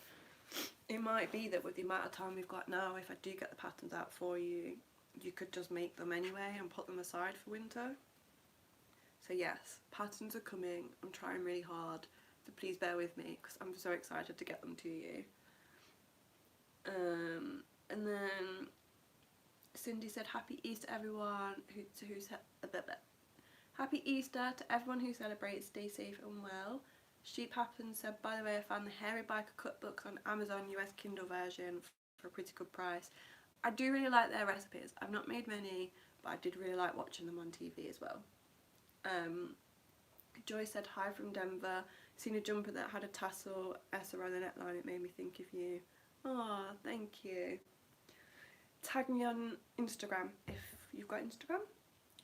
It might be that with the amount of time we've got now, if I do get the patterns out for you, you could just make them anyway and put them aside for winter. So yes, patterns are coming. I'm trying really hard, so please bear with me because I'm so excited to get them to you. And then Cindy said happy Easter everyone who said happy Easter to everyone who celebrates. Stay safe and well. Sheep Happens said, by the way, I found the Hairy Biker cookbooks on Amazon US Kindle version for a pretty good price. I do really like their recipes. I've not made many, but I did really like watching them on TV as well. Joy said hi from Denver. Seen a jumper that had a tassel S around the neckline. It made me think of you. Oh, thank you. Tag me on Instagram if you've got Instagram,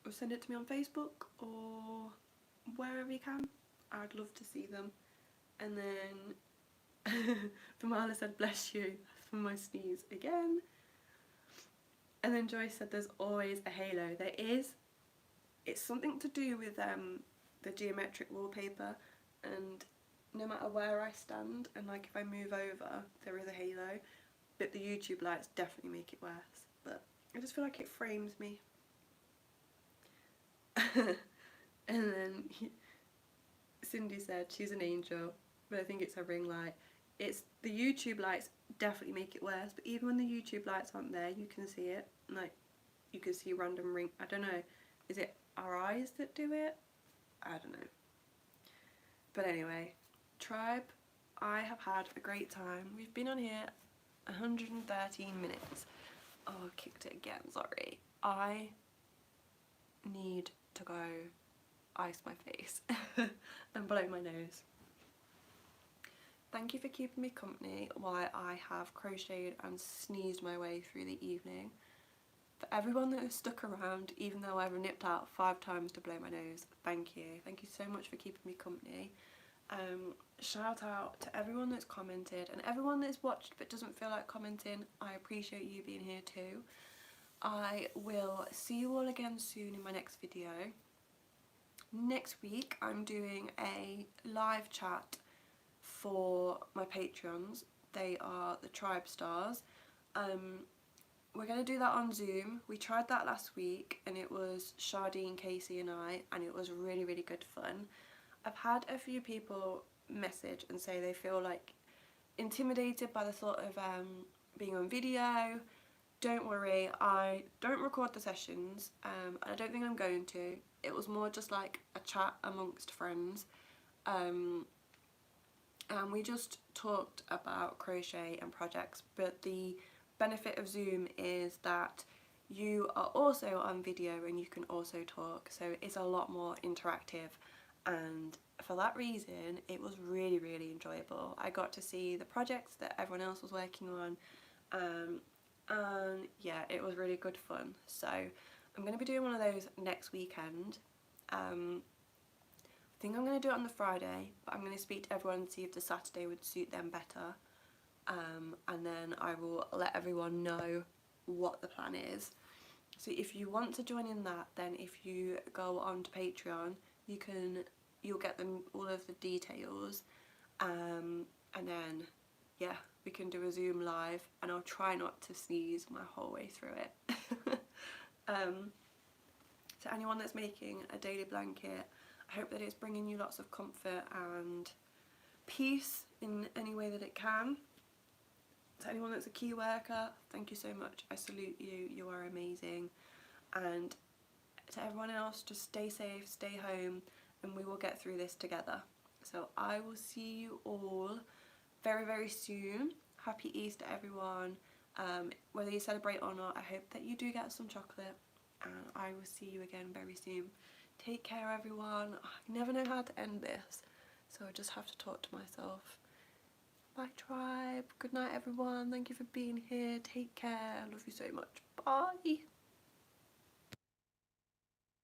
or send it to me on Facebook or wherever you can. I'd love to see them. And then Famala said bless you for my sneeze again. And then Joyce said there's always a halo. There is. It's something to do with the geometric wallpaper, and no matter where I stand and like if I move over there is a halo, but the YouTube lights definitely make it worse, but I just feel like it frames me. And then Cindy said she's an angel, but I think it's her ring light. It's the YouTube lights definitely make it worse, but even when the YouTube lights aren't there, you can see it. Like, you can see random ring. I don't know. Is it our eyes that do it? I don't know. But anyway, tribe, I have had a great time. We've been on here 113 minutes. Oh, I kicked it again, sorry. I need to go ice my face and blow my nose. Thank you for keeping me company while I have crocheted and sneezed my way through the evening. For everyone that has stuck around, even though I've nipped out 5 times to blow my nose, thank you. Thank you so much for keeping me company. Shout out to everyone that's commented and everyone that's watched but doesn't feel like commenting. I appreciate you being here too. I will see you all again soon in my next video. Next week I'm doing a live chat for my Patreons. They are the Tribe Stars. We're going to do that on Zoom. We tried that last week and it was Shardine, Casey and I, and it was really, really good fun. I've had a few people message and say they feel like intimidated by the thought of being on video. Don't worry, I don't record the sessions, and I don't think I'm going to. It was more just like a chat amongst friends, and we just talked about crochet and projects, but the benefit of Zoom is that you are also on video and you can also talk, so it's a lot more interactive, and for that reason it was really, really enjoyable. I got to see the projects that everyone else was working on, and yeah, it was really good fun. So I'm going to be doing one of those next weekend. think I'm going to do it on the Friday, but I'm going to speak to everyone and see if the Saturday would suit them better. And then I will let everyone know what the plan is. So if you want to join in that, then if you go on to Patreon, you'll get them all of the details, and then yeah, we can do a Zoom live, and I'll try not to sneeze my whole way through it. To anyone that's making a daily blanket, I hope that it's bringing you lots of comfort and peace in any way that it can. To anyone that's a key worker, thank you so much. I salute you. You are amazing. And to everyone else, just stay safe, stay home, and we will get through this together. So I will see you all very, very soon. Happy Easter, everyone. Whether you celebrate or not, I hope that you do get some chocolate, and I will see you again very soon. Take care, everyone. I never know how to end this, so I just have to talk to myself. Bye, tribe. Good night, everyone. Thank you for being here. Take care. I love you so much. Bye.